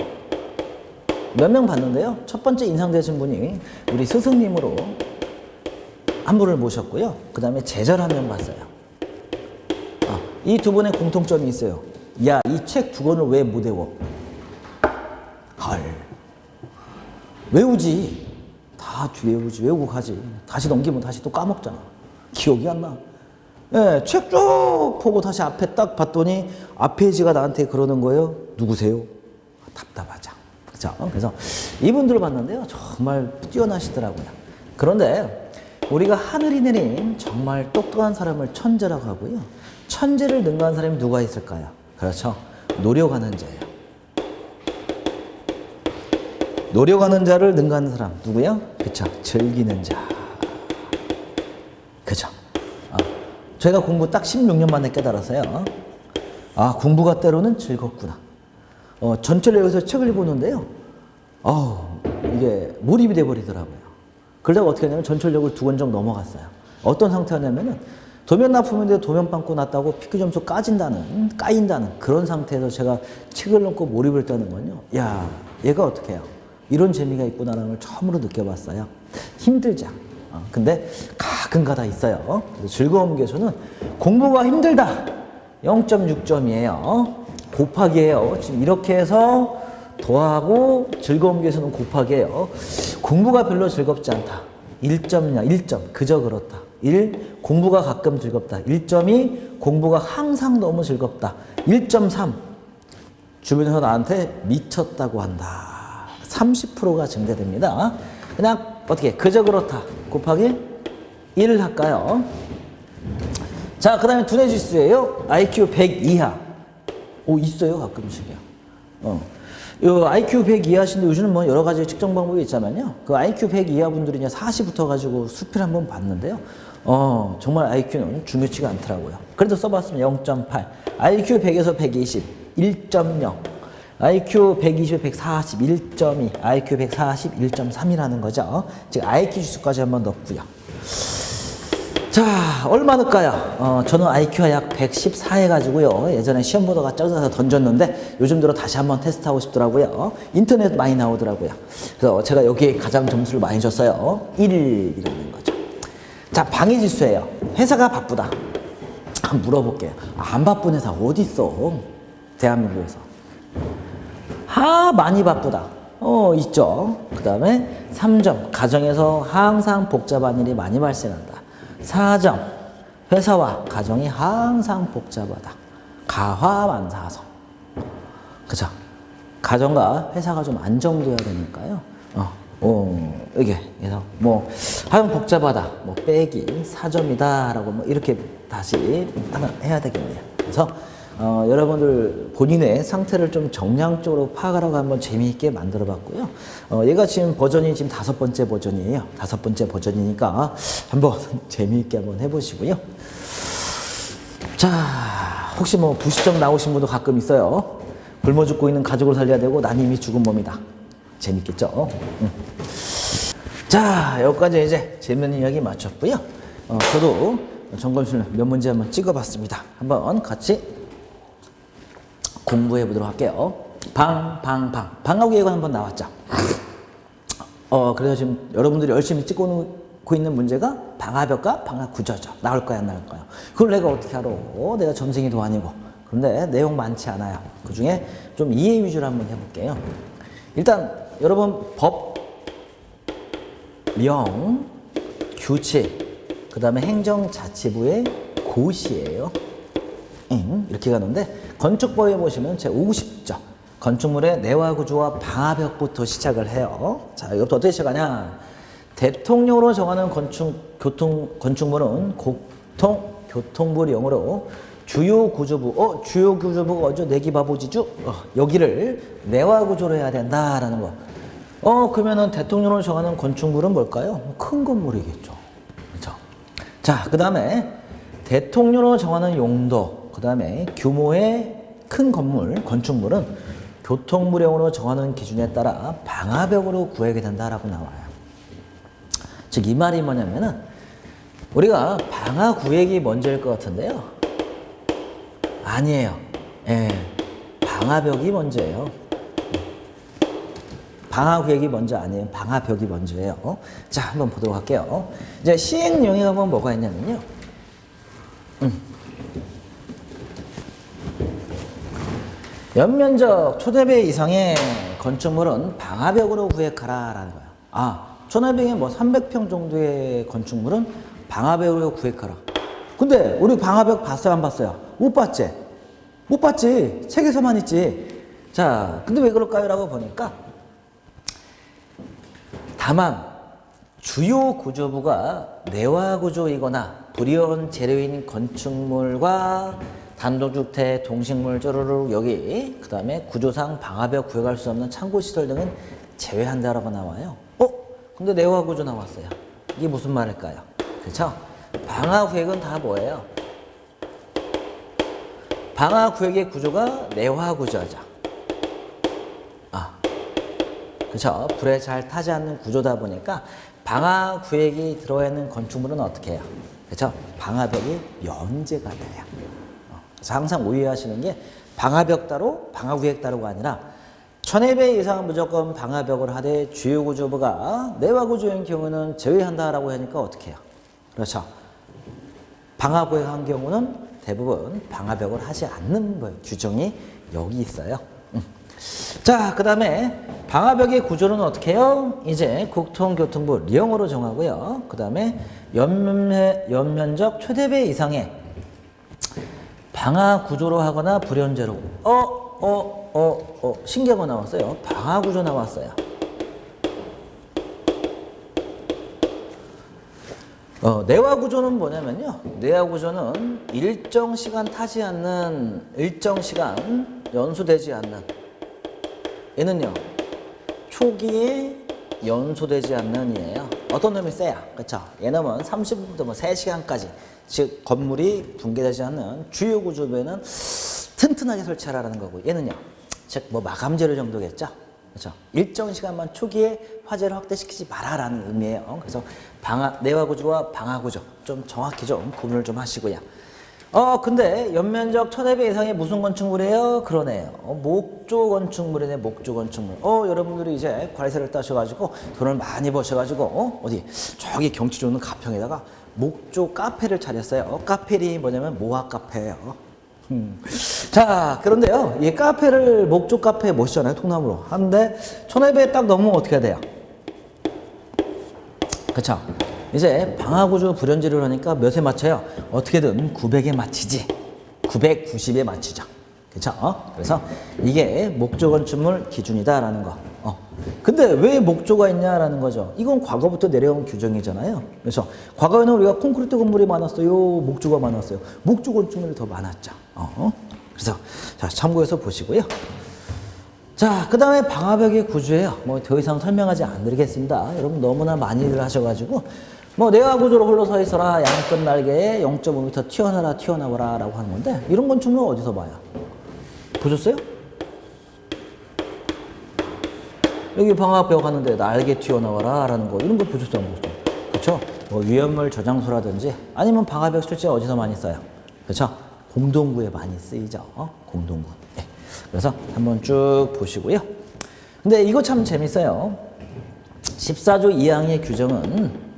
몇 명 봤는데요. 첫 번째 인상되신 분이 우리 스승님으로 한 분을 모셨고요. 그 다음에 제자를 한 명 봤어요. 이 두 분의 공통점이 있어요. 야, 이 책 두 권을 왜 못 외워? 헐. 외우지. 다 외우지. 외우고 가지. 다시 넘기면 다시 또 까먹잖아. 기억이 안 나. 예, 책 쭉 보고 다시 앞에 딱 봤더니 앞 페이지가 나한테 그러는 거예요. 누구세요? 답답하죠. 그렇죠? 그래서 이분들을 봤는데요. 정말 뛰어나시더라고요. 그런데 우리가 하늘이 내린 정말 똑똑한 사람을 천재라고 하고요. 천재를 능가한 사람이 누가 있을까요? 그렇죠. 노력하는 자예요. 노력하는 자를 능가하는 사람 누구요? 그렇죠. 즐기는 자. 그렇죠. 제가 공부 딱 16년 만에 깨달았어요. 공부가 때로는 즐겁구나. 전철역에서 책을 보는데요. 이게 몰입이 돼버리더라고요. 그러다가 어떻게 하냐면 전철역을 2권 정도 넘어갔어요. 어떤 상태였냐면은 도면 납품인데 도면 빵꾸 났다고 PQ 점수 까인다는 그런 상태에서 제가 책을 넘고 몰입을 했다는 건요. 야, 얘가 어떻게 해요? 이런 재미가 있구나라는 걸 처음으로 느껴봤어요. 힘들죠. 근데 가끔가다 있어요. 즐거움 계수는 공부가 힘들다. 0.6점이에요. 곱하기예요. 지금 이렇게 해서 더하고 즐거움 계수는 곱하기예요. 공부가 별로 즐겁지 않다. 1점이냐? 1점. 그저 그렇다. 1. 공부가 가끔 즐겁다. 1.2. 공부가 항상 너무 즐겁다. 1.3. 주변에서 나한테 미쳤다고 한다. 30%가 증대됩니다. 그냥 어떻게 그저 그렇다 곱하기 1을 할까요? 자, 그 다음에 두뇌지수예요. IQ 100 이하. 있어요 가끔씩이요. 요 IQ 100 이하신데 요즘은 뭐 여러 가지 측정 방법이 있잖아요. 그 IQ 100 이하 분들이 이제 40부터 가지고 수필 한번 봤는데요. 정말 IQ는 중요치가 않더라고요. 그래도 써봤으면 0.8. IQ 100에서 120. 1.0. IQ 120에 140, 1.2, IQ 140, 1.3이라는 거죠. 즉 IQ 지수까지 한번 넣고요. 자, 얼마 넣을까요? 저는 IQ가 약 114 해가지고요. 예전에 시험 보다가 쪄서 던졌는데 요즘 들어 다시 한번 테스트하고 싶더라고요. 인터넷 많이 나오더라고요. 그래서 제가 여기에 가장 점수를 많이 줬어요. 1이라는 거죠. 자, 방해지수예요. 회사가 바쁘다. 한번 물어볼게요. 안 바쁜 회사 어디 있어? 대한민국에서. 많이 바쁘다. 있죠. 그 다음에 3점. 가정에서 항상 복잡한 일이 많이 발생한다. 4점. 회사와 가정이 항상 복잡하다. 가화만사성. 그죠? 가정과 회사가 좀 안정돼야 되니까요. 이게, 그래서 항상 복잡하다. 빼기 4점이다. 라고 이렇게 다시 하나 해야 되겠네요. 그래서 여러분들 본인의 상태를 좀 정량적으로 파악하라고 한번 재미있게 만들어 봤고요. 얘가 지금 버전이 지금 5번째 버전이에요. 5번째 버전이니까 한번 재미있게 한번 해보시고요. 자, 혹시 90점 나오신 분도 가끔 있어요. 굶어 죽고 있는 가족을 살려야 되고 난 이미 죽은 몸이다. 재밌겠죠? 자, 여기까지 이제 재밌는 이야기 마쳤고요. 저도 점검실 몇 문제 한번 찍어봤습니다. 한번 같이 공부해 보도록 할게요. 방학계획은 한번 나왔죠. 그래서 지금 여러분들이 열심히 찍고 있는 문제가 방화벽과 방화구조죠. 나올까요, 안 나올까요? 그걸 내가 어떻게 알아? 내가 점생이도 아니고. 그런데 내용 많지 않아요. 그 중에 좀 이해 위주로 한번 해볼게요. 일단 여러분 법, 령, 규칙, 그 다음에 행정자치부의 고시예요. 이렇게 가는데 건축법에 보시면 제 50조 건축물의 내화구조와 방화벽부터 시작을 해요. 자, 이것부터 어떻게 시작하냐? 대통령으로 정하는 건축물은 교통부령으로 주요 구조부, 주요 구조부가 어디죠? 내기 바보지주? 여기를 내화구조로 해야 된다라는 거. 그러면은 대통령으로 정하는 건축물은 뭘까요? 큰 건물이겠죠. 그렇죠? 자, 그 다음에 대통령으로 정하는 용도, 그 다음에 규모의 큰 건물, 건축물은 교통부령으로 정하는 기준에 따라 방화벽으로 구하게 된다라고 나와요. 즉, 이 말이 뭐냐면은 우리가 방화구획이 먼저일 것 같은데요. 아니에요. 방화벽이 먼저예요. 방화구획이 먼저 아니에요. 방화벽이 먼저예요. 자, 한번 보도록 할게요. 이제 시행령에 가면 뭐가 있냐면요. 연면적 1000배 이상의 건축물은 방화벽으로 구획하라라는 거예요. 1000배에 300평 정도의 건축물은 방화벽으로 구획하라. 근데 우리 방화벽 봤어요, 안 봤어요? 못 봤지? 못 봤지. 책에서만 있지. 자, 근데 왜 그럴까요? 라고 보니까 다만 주요 구조부가 내화구조이거나 불이온 재료인 건축물과 단독주택, 동식물, 쪼르륵 여기 그 다음에 구조상 방화벽 구획할 수 없는 창고시설 등은 제외한다라고 나와요. 근데 내화구조 나왔어요. 이게 무슨 말일까요? 그렇죠? 방화구획은 다 뭐예요? 방화구획의 구조가 내화구조죠. 그렇죠? 불에 잘 타지 않는 구조다 보니까 방화구획이 들어가 있는 건축물은 어떻게 해요? 그렇죠? 방화벽이 연재가 돼요. 그래서 항상 오해하시는 게 방화벽 따로 방화구획 따로가 아니라 1000배 이상은 무조건 방화벽을 하되 주요 구조부가 내화구조인 경우는 제외한다라고 하니까 어떻게 해요? 그렇죠? 방화구획 한 경우는 대부분 방화벽을 하지 않는 규정이 여기 있어요. 자, 그 다음에 방화벽의 구조는 어떻게 해요? 이제 국토교통부 령으로 정하고요. 그 다음에 연면적 1000배 이상의 방화구조로 하거나 불연제로. 신기한 거 나왔어요. 방화구조 나왔어요. 내화구조는 뭐냐면요. 내화구조는 일정 시간 타지 않는, 일정 시간 연수되지 않는. 얘는요. 초기에 연소되지 않는 이에요. 어떤 놈이 세야? 그쵸? 얘놈은 30분부터 뭐 3시간까지, 즉 건물이 붕괴되지 않는 주요 구조부에는 튼튼하게 설치하라는 거고, 얘는요, 즉 뭐 마감 재료 정도겠죠? 그렇죠? 일정 시간만 초기에 화재를 확대시키지 마라라는 의미예요. 그래서 내화 구조와 방화 구조 좀 정확히 좀 구분을 좀 하시고요. 근데 연면적 1,200 이상의 무슨 건축물이에요? 그러네요. 목조 건축물이네, 목조 건축물. 여러분들이 이제 관세를 따셔가지고 돈을 많이 버셔가지고 어디 저기 경치 좋은 가평에다가 목조 카페를 차렸어요. 카페 이름이 뭐냐면 모아 카페예요. 자, 그런데요, 이 카페를 목조 카페에 모시잖아요, 통나무로. 하는데 1,200에 딱 넘으면 어떻게 해야 돼요? 그쵸? 이제 방화구조 불연지를 하니까 몇에 맞춰요? 어떻게든 900에 맞히지. 990에 맞추죠. 그쵸? 그래서 이게 목조 건축물 기준이다라는 거. 근데 왜 목조가 있냐라는 거죠. 이건 과거부터 내려온 규정이잖아요. 그래서 과거에는 우리가 콘크리트 건물이 많았어요, 목조가 많았어요. 목조 건축물이 더 많았죠. 그래서 자, 참고해서 보시고요. 자, 그 다음에 방화벽의 구조예요. 뭐 더 이상 설명하지 않드리겠습니다. 여러분 너무나 많이들 하셔가지고 뭐 내화 구조로 홀로서 있어라, 양끝 날개에 0.5m 튀어나와라 라고 하는 건데, 이런 건축물 어디서 봐요? 보셨어요? 여기 방화벽 하는데 날개 튀어나와라 라는 거, 이런 거 보셨어요? 안 보셨어요? 그쵸? 뭐 위험물 저장소라든지 아니면 방화벽 실제 어디서 많이 써요? 그쵸? 공동구에 많이 쓰이죠. 공동구. 네. 그래서 한번 쭉 보시고요. 근데 이거 참 재밌어요. 14조 2항의 규정은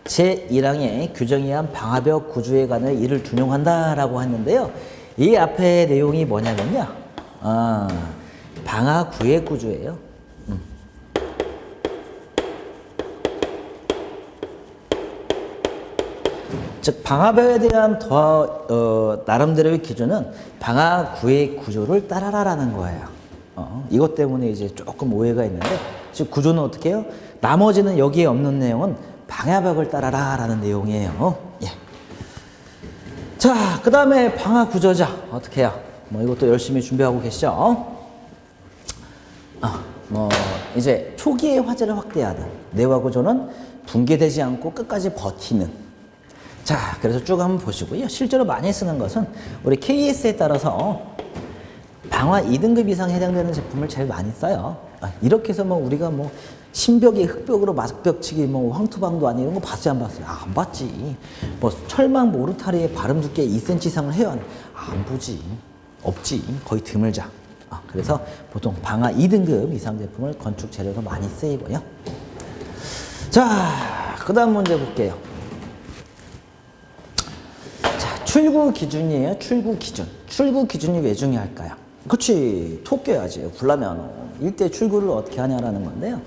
제1항의 규정에 의한 방화벽 구조에 관해 이를 준용한다라고 했는데요. 이 앞에 내용이 뭐냐면요. 방화구의 구조예요. 즉 방화벽에 대한 나름대로의 기준은 방화구의 구조를 따라라라는 거예요. 이것 때문에 이제 조금 오해가 있는데, 즉 구조는 어떻게 해요? 나머지는 여기에 없는 내용은 방화벽을 따라라라는 내용이에요. 예. 자, 그 다음에 방화구조자 어떻게 해요? 뭐 이것도 열심히 준비하고 계시죠? 뭐 이제 초기에 화재를 확대하는 내화 구조는 붕괴되지 않고 끝까지 버티는. 자, 그래서 쭉 한번 보시고요. 실제로 많이 쓰는 것은 우리 KS에 따라서 방화 2등급 이상 해당되는 제품을 제일 많이 써요. 이렇게 해서 뭐 우리가 뭐 신벽에 흙벽으로 막벽치기 뭐 황토방도 아니 이런 거 봤어요, 안 봤어요? 안 봤지. 뭐 철망 모르타리에 바름 두께 2cm 이상을 해요, 안 보지. 없지. 거의 드물자. 그래서 보통 방화 2등급 이상 제품을 건축 재료로 많이 쓰이고요. 자, 그 다음 문제 볼게요. 자, 출구 기준이에요. 출구 기준. 출구 기준이 왜 중요할까요? 그렇지, 톡 껴야지. 불나면 일대 출구를 어떻게 하냐라는 건데요.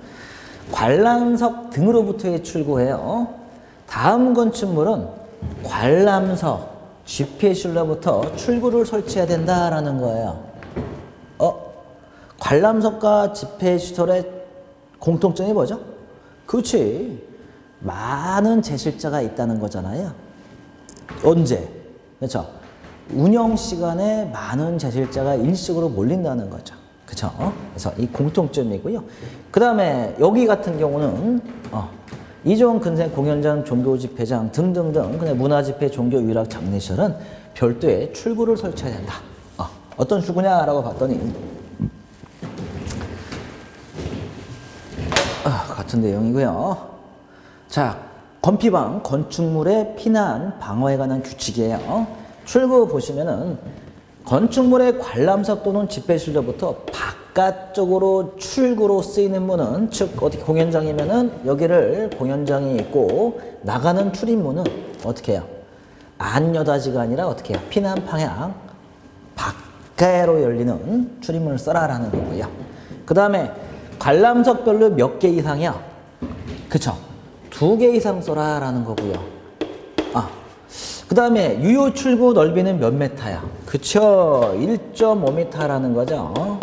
관람석 등으로부터의 출구예요. 다음 건축물은 관람석, 집회실로부터 출구를 설치해야 된다라는 거예요. 관람석과 집회시설의 공통점이 뭐죠? 그렇지, 많은 제실자가 있다는 거잖아요. 언제? 그렇죠? 운영 시간에 많은 제실자가 일식으로 몰린다는 거죠. 그렇죠? 그래서 이 공통점이고요. 그 다음에 여기 같은 경우는 이종 근생 공연장, 종교 집회장 등등등 그냥 문화집회, 종교 유락 장례시설은 별도의 출구를 설치해야 된다. 어떤 출구냐라고 봤더니 같은 내용이고요. 자, 건피방 건축물의 피난 방어에 관한 규칙이에요. 출구 보시면은 건축물의 관람석 또는 집회실로부터 바깥쪽으로 출구로 쓰이는 문은, 즉 어떻게 공연장이면은 여기를 공연장이 있고 나가는 출입문은 어떻게 해요? 안여다지가 아니라 어떻게 해요? 피난 방향 밖으로 열리는 출입문을 써라라는 거고요. 그 다음에 관람석별로 몇 개 이상이야? 그쵸? 2개 이상 써라라는 거고요. 그 다음에 유효 출구 넓이는 몇 메타야? 그쵸? 1.5m라는 거죠.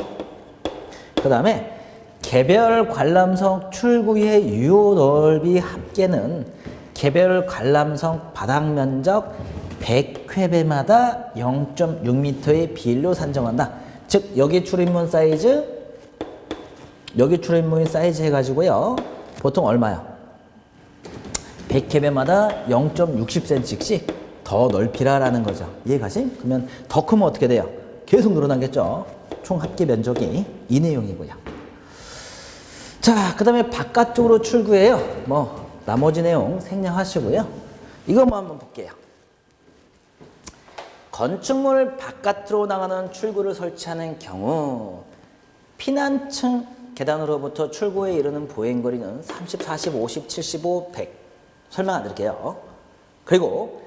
그 다음에 개별 관람석 출구의 유효 넓이 합계는 개별 관람석 바닥 면적 100회배마다 0.6m의 비율로 산정한다. 즉 여기 출입문 사이즈 여기 출입문이 사이즈 해가지고요. 보통 얼마요? 100개배마다 0.60cm씩 더 넓히라라는 거죠. 이해가시? 그러면 더 크면 어떻게 돼요? 계속 늘어나겠죠. 총 합계 면적이 이 내용이고요. 자, 그 다음에 바깥쪽으로 출구해요. 뭐 나머지 내용 생략하시고요. 이것만 한번 볼게요. 건축물 바깥으로 나가는 출구를 설치하는 경우 피난층 계단으로부터 출구에 이르는 보행거리는 30, 40, 50, 75, 100 설명해 드릴게요. 그리고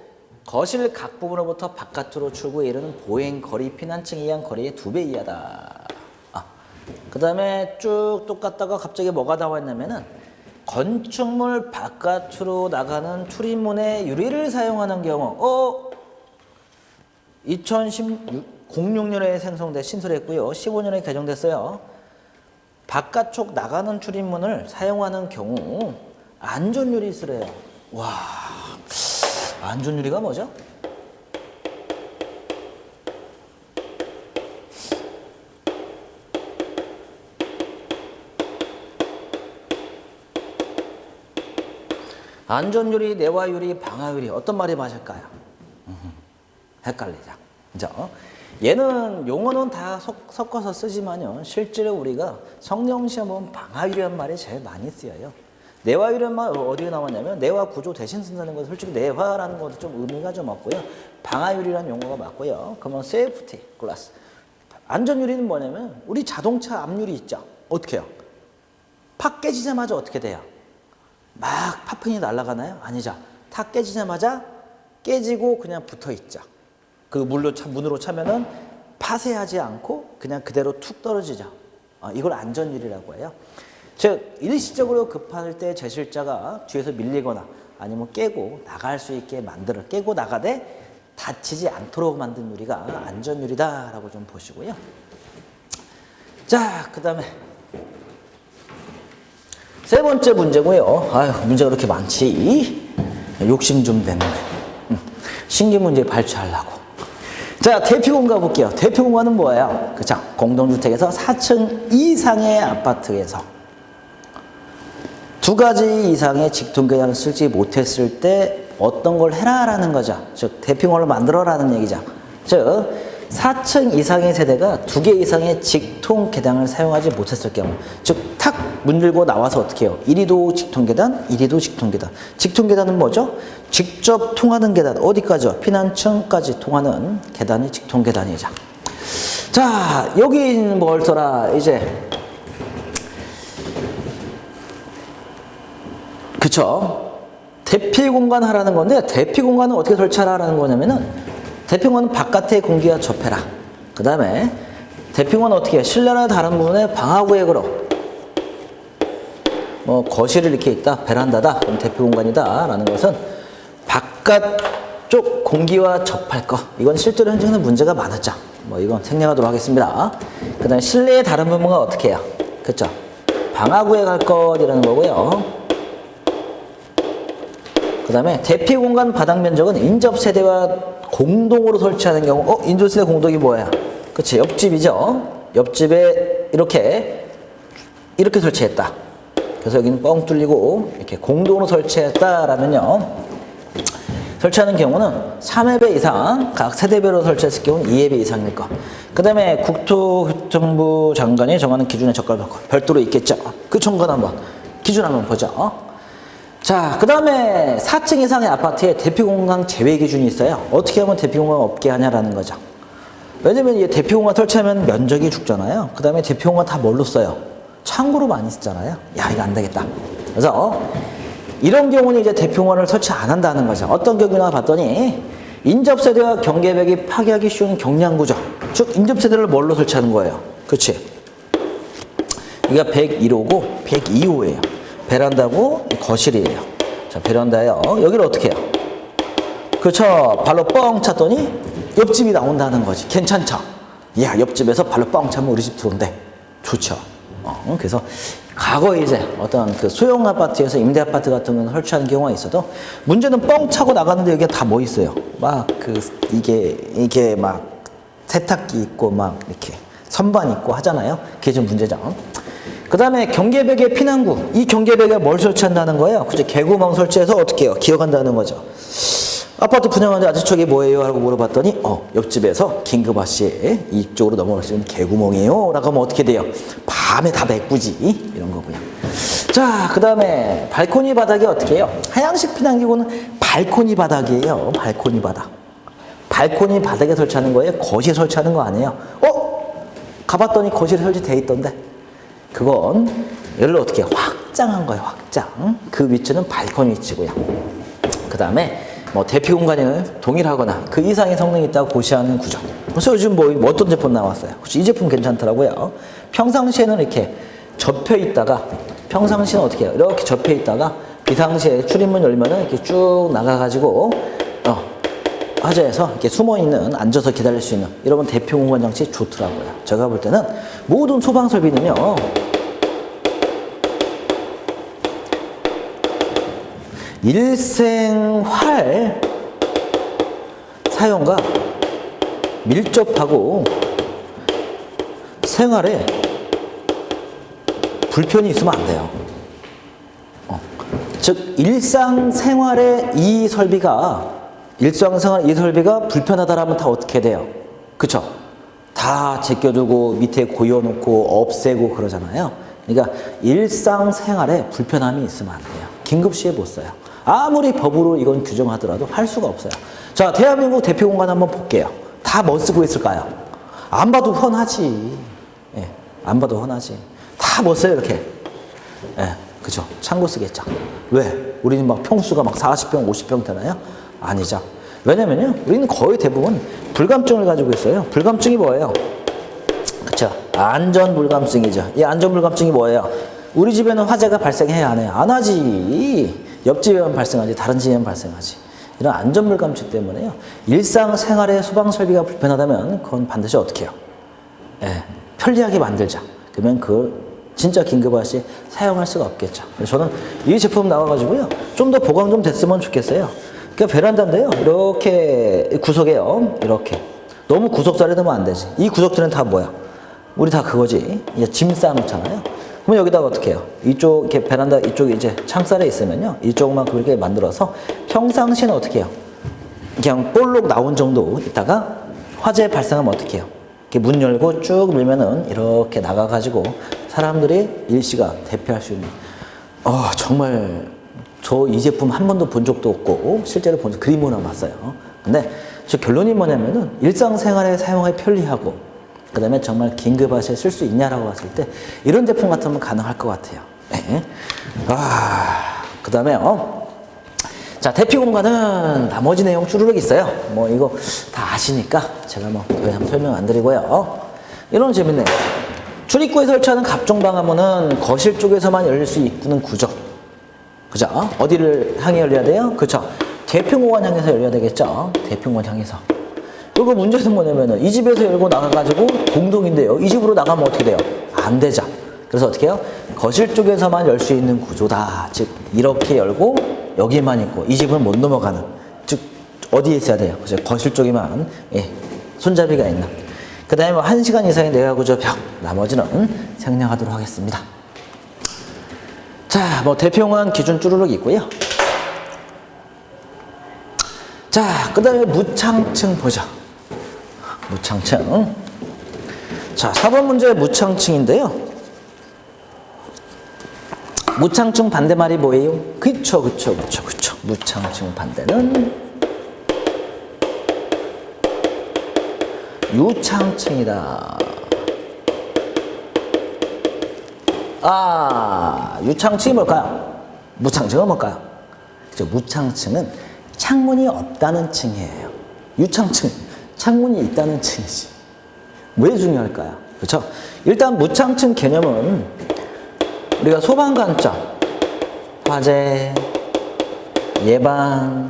거실 각 부분으로부터 바깥으로 출구에 이르는 보행거리 피난층에 의한 거리의 2배 이하다. 그 다음에 쭉 똑같다가 갑자기 뭐가 나와 있냐면은 건축물 바깥으로 나가는 출입문의 유리를 사용하는 경우 2006년에 생성돼 신설했고요. 15년에 개정됐어요. 바깥쪽 나가는 출입문을 사용하는 경우 안전유리 쓰래요. 와, 안전유리가 뭐죠? 안전유리, 내화유리, 방화유리 어떤 말이 맞을까요? 헷갈리죠. 그죠? 얘는 용어는 다 섞어서 쓰지만요. 실제로 우리가 성령 시험 보면 방화유리란 말이 제일 많이 쓰여요. 내화유리란 말 어디에 나왔냐면 내화 구조 대신 쓴다는 건 솔직히 내화라는 것도 좀 의미가 좀 없고요. 방화유리라는 용어가 맞고요. 그러면 세이프티 글라스. 안전유리는 뭐냐면 우리 자동차 앞유리 있죠. 어떻게 해요? 팍 깨지자마자 어떻게 돼요? 막 파편이 날아가나요? 아니죠. 탁 깨지자마자 깨지고 그냥 붙어 있죠. 그 문으로 차면은 파쇄하지 않고 그냥 그대로 툭 떨어지죠. 이걸 안전유리라고 해요. 즉 일시적으로 급할 때 제실자가 뒤에서 밀리거나 아니면 깨고 나갈 수 있게 깨고 나가되 다치지 않도록 만든 유리가 안전유리다라고 좀 보시고요. 자, 그 다음에 세 번째 문제고요. 아유, 문제가 그렇게 많지. 욕심 좀 냈네. 신규 문제 발췌하려고. 자, 대피공간 가볼게요. 대피공간은 뭐예요? 그쵸? 공동주택에서 4층 이상의 아파트에서 2가지 이상의 직통계단을 쓰지 못했을 때 어떤 걸 해라라는 거죠. 즉, 대피공간을 만들어라는 얘기죠. 즉, 4층 이상의 세대가 2개 이상의 직통계단을 사용하지 못했을 경우, 즉, 탁 문 열고 나와서 어떻게 해요? 이리도 직통계단, 이리도 직통계단. 직통계단은 뭐죠? 직접 통하는 계단, 어디까지요? 피난층까지 통하는 계단이 직통계단이죠. 자, 여기는 뭘 써라, 이제. 그쵸? 대피공간 하라는 건데, 대피공간은 어떻게 설치하라는 거냐면은, 대피공간은 바깥의 공기와 접해라. 그 다음에, 대피공간은 어떻게 해? 실내나 다른 부분에 방화구역으로. 뭐 거실이 이렇게 있다, 베란다다, 그럼 대피공간이다 라는 것은 바깥쪽 공기와 접할 거. 이건 실제로 현장에는 문제가 많았죠. 뭐 이건 생략하도록 하겠습니다. 그 다음에 실내의 다른 부분은 어떻게 해요? 그쵸? 방화구에 갈 것이라는 거고요. 그 다음에 대피공간 바닥 면적은 인접세대와 공동으로 설치하는 경우, 인접세대 공동이 뭐야? 그치? 옆집이죠? 옆집에 이렇게 설치했다. 그래서 여기는 뻥 뚫리고 이렇게 공동으로 설치했다라면요. 설치하는 경우는 3회배 이상, 각 세대별로 설치했을 경우는 2회배 이상일 거. 그 다음에 국토교통부 장관이 정하는 기준에 적합한 거 별도로 있겠죠. 그 정관 한번, 기준 한번 보죠. 자, 그 다음에 4층 이상의 아파트에 대피공간 제외 기준이 있어요. 어떻게 하면 대피공간 없게 하냐라는 거죠. 왜냐면 이 대피공간 설치하면 면적이 죽잖아요. 그 다음에 대피공간 다 뭘로 써요? 창고로 많이 쓰잖아요. 야, 이거 안 되겠다. 그래서 이런 경우는 이제 대피공간을 설치 안 한다는 거죠. 어떤 경우나 봤더니 인접세대와 경계벽이 파괴하기 쉬운 경량구조. 즉 인접세대를 뭘로 설치하는 거예요? 그렇지? 이게 101호고 102호예요. 베란다고 거실이에요. 자, 베란다예요. 여기를 어떻게 해요? 그렇죠. 발로 뻥 찼더니 옆집이 나온다는 거지. 괜찮죠? 야, 옆집에서 발로 뻥 차면 우리 집 들어온대. 좋죠. 그래서 과거에 이제 어떤 그 소형 아파트에서 임대 아파트 같은 건 설치하는 경우가 있어도 문제는 뻥 차고 나가는데 여기가 다 뭐 있어요? 막 이게 막 세탁기 있고 막 이렇게 선반 있고 하잖아요. 그게 좀 문제죠. 그 그 다음에 경계벽에 피난구. 이 경계벽에 뭘 설치한다는 거예요? 그죠? 개구멍 설치해서 어떻게 해요? 기어간다는 거죠. 아파트 분양하는데 아저씨 저기 뭐예요? 라고 물어봤더니 옆집에서 긴급아씨 이쪽으로 넘어갈 수 있는 개구멍이에요. 라고 하면 어떻게 돼요? 밤에 다 메꾸지. 이런 거고요. 자, 그 다음에 발코니 바닥이 어떻게 해요? 하향식 피난기구는 발코니 바닥이에요. 발코니 바닥. 발코니 바닥에 설치하는 거예요? 거실에 설치하는 거 아니에요? 가봤더니 거실에 설치되어 있던데. 그건 얘를 어떻게 해요? 확장한 거예요. 확장. 그 위치는 발코니 위치고요. 그 다음에 뭐 대피 공간을 동일하거나 그 이상의 성능이 있다고 고시하는 구조. 그래서 요즘 뭐 어떤 제품 나왔어요? 혹시 이 제품 괜찮더라고요. 평상시에는 이렇게 접혀 있다가 평상시는 어떻게 해요? 이렇게 접혀 있다가 비상시에 출입문 열면은 이렇게 쭉 나가가지고 화재에서 이렇게 숨어 있는 앉아서 기다릴 수 있는 이런 대표 공간 장치 좋더라고요. 제가 볼 때는 모든 소방 설비는요. 일생활 사용과 밀접하고 생활에 불편이 있으면 안 돼요. 즉 일상생활에 이 설비가 불편하다라면 다 어떻게 돼요? 그쵸? 다 제껴두고 밑에 고여놓고 없애고 그러잖아요. 그러니까 일상생활에 불편함이 있으면 안 돼요. 긴급시에 못 써요. 아무리 법으로 이건 규정하더라도 할 수가 없어요. 자, 대한민국 대표 공간 한번 볼게요. 다 뭐 쓰고 있을까요? 안 봐도 훤하지. 예, 안 봐도 훤하지. 다 뭐 써요, 이렇게? 예, 그죠? 창고 쓰겠죠. 왜? 우리는 막 평수가 막 40평, 50평 되나요? 아니죠. 왜냐면요, 우리는 거의 대부분 불감증을 가지고 있어요. 불감증이 뭐예요? 그쵸? 안전불감증이죠. 이 안전불감증이 뭐예요? 우리 집에는 화재가 발생해야 안 해요? 안 하지. 옆집에만 발생하지, 다른 집에만 발생하지. 이런 안전불감증 때문에요. 일상생활에 소방설비가 불편하다면 그건 반드시 어떻게 해요? 예, 편리하게 만들자. 그러면 진짜 긴급할 시 사용할 수가 없겠죠. 그래서 저는 이 제품 나와가지고요. 좀 더 보강 좀 됐으면 좋겠어요. 그러니까 베란다인데요. 이렇게 구석에요. 이렇게. 너무 구석자리 두면 안 되지. 이 구석들은 다 뭐야? 우리 다 그거지. 이제 짐 쌓아놓잖아요. 그럼 여기다가 어떻게 해요? 이쪽, 이렇게 베란다 이쪽 이제 창살에 있으면요. 이쪽만 그렇게 만들어서 평상시에는 어떻게 해요? 그냥 볼록 나온 정도 있다가 화재 발생하면 어떻게 해요? 이렇게 문 열고 쭉 밀면은 이렇게 나가가지고 사람들이 일시간 대피할 수 있는. 정말 저 이 제품 한 번도 본 적도 없고 실제로 본 그림으로 봤어요. 근데 저 결론이 뭐냐면은 일상생활에 사용하기 편리하고 그 다음에 정말 긴급하실 쓸 수 있냐라고 봤을 때 이런 제품 같으면 가능할 것 같아요. 네. 그 다음에 자, 대피 공간은 나머지 내용 쭈르륵 있어요. 뭐 이거 다 아시니까 제가 뭐 더 이상 설명 안 드리고요. 이런 재밌네요. 출입구에 설치하는 갑종 방화문은 거실 쪽에서만 열릴 수 있는 구조. 그죠? 어디를 향해 열려야 돼요? 그쵸? 대표 공간 향해서 열려야 되겠죠? 대표 공간 향해서. 이거 문제는 뭐냐면은 이 집에서 열고 나가가지고 공동인데요. 이 집으로 나가면 어떻게 돼요? 안 되죠. 그래서 어떻게 해요? 거실 쪽에서만 열 수 있는 구조다. 즉 이렇게 열고 여기만 있고 이 집은 못 넘어가는. 즉 어디에 있어야 돼요? 그죠? 거실 쪽에만 손잡이가 있는. 그 다음에 1시간 이상의 내가 구조 벽. 나머지는 생략하도록 하겠습니다. 자, 뭐 대표공간 기준 쭈루룩 있고요. 자, 그 다음에 무창층 보죠. 무창층. 자, 4번 문제 무창층인데요. 무창층 반대말이 뭐예요? 그쵸. 무창층 반대는 유창층이다. 유창층이 뭘까요? 무창층은 뭘까요? 그죠? 무창층은 창문이 없다는 층이에요. 유창층, 창문이 있다는 층이지. 왜 중요할까요? 그렇죠? 일단 무창층 개념은 우리가 소방 관점, 화재, 예방,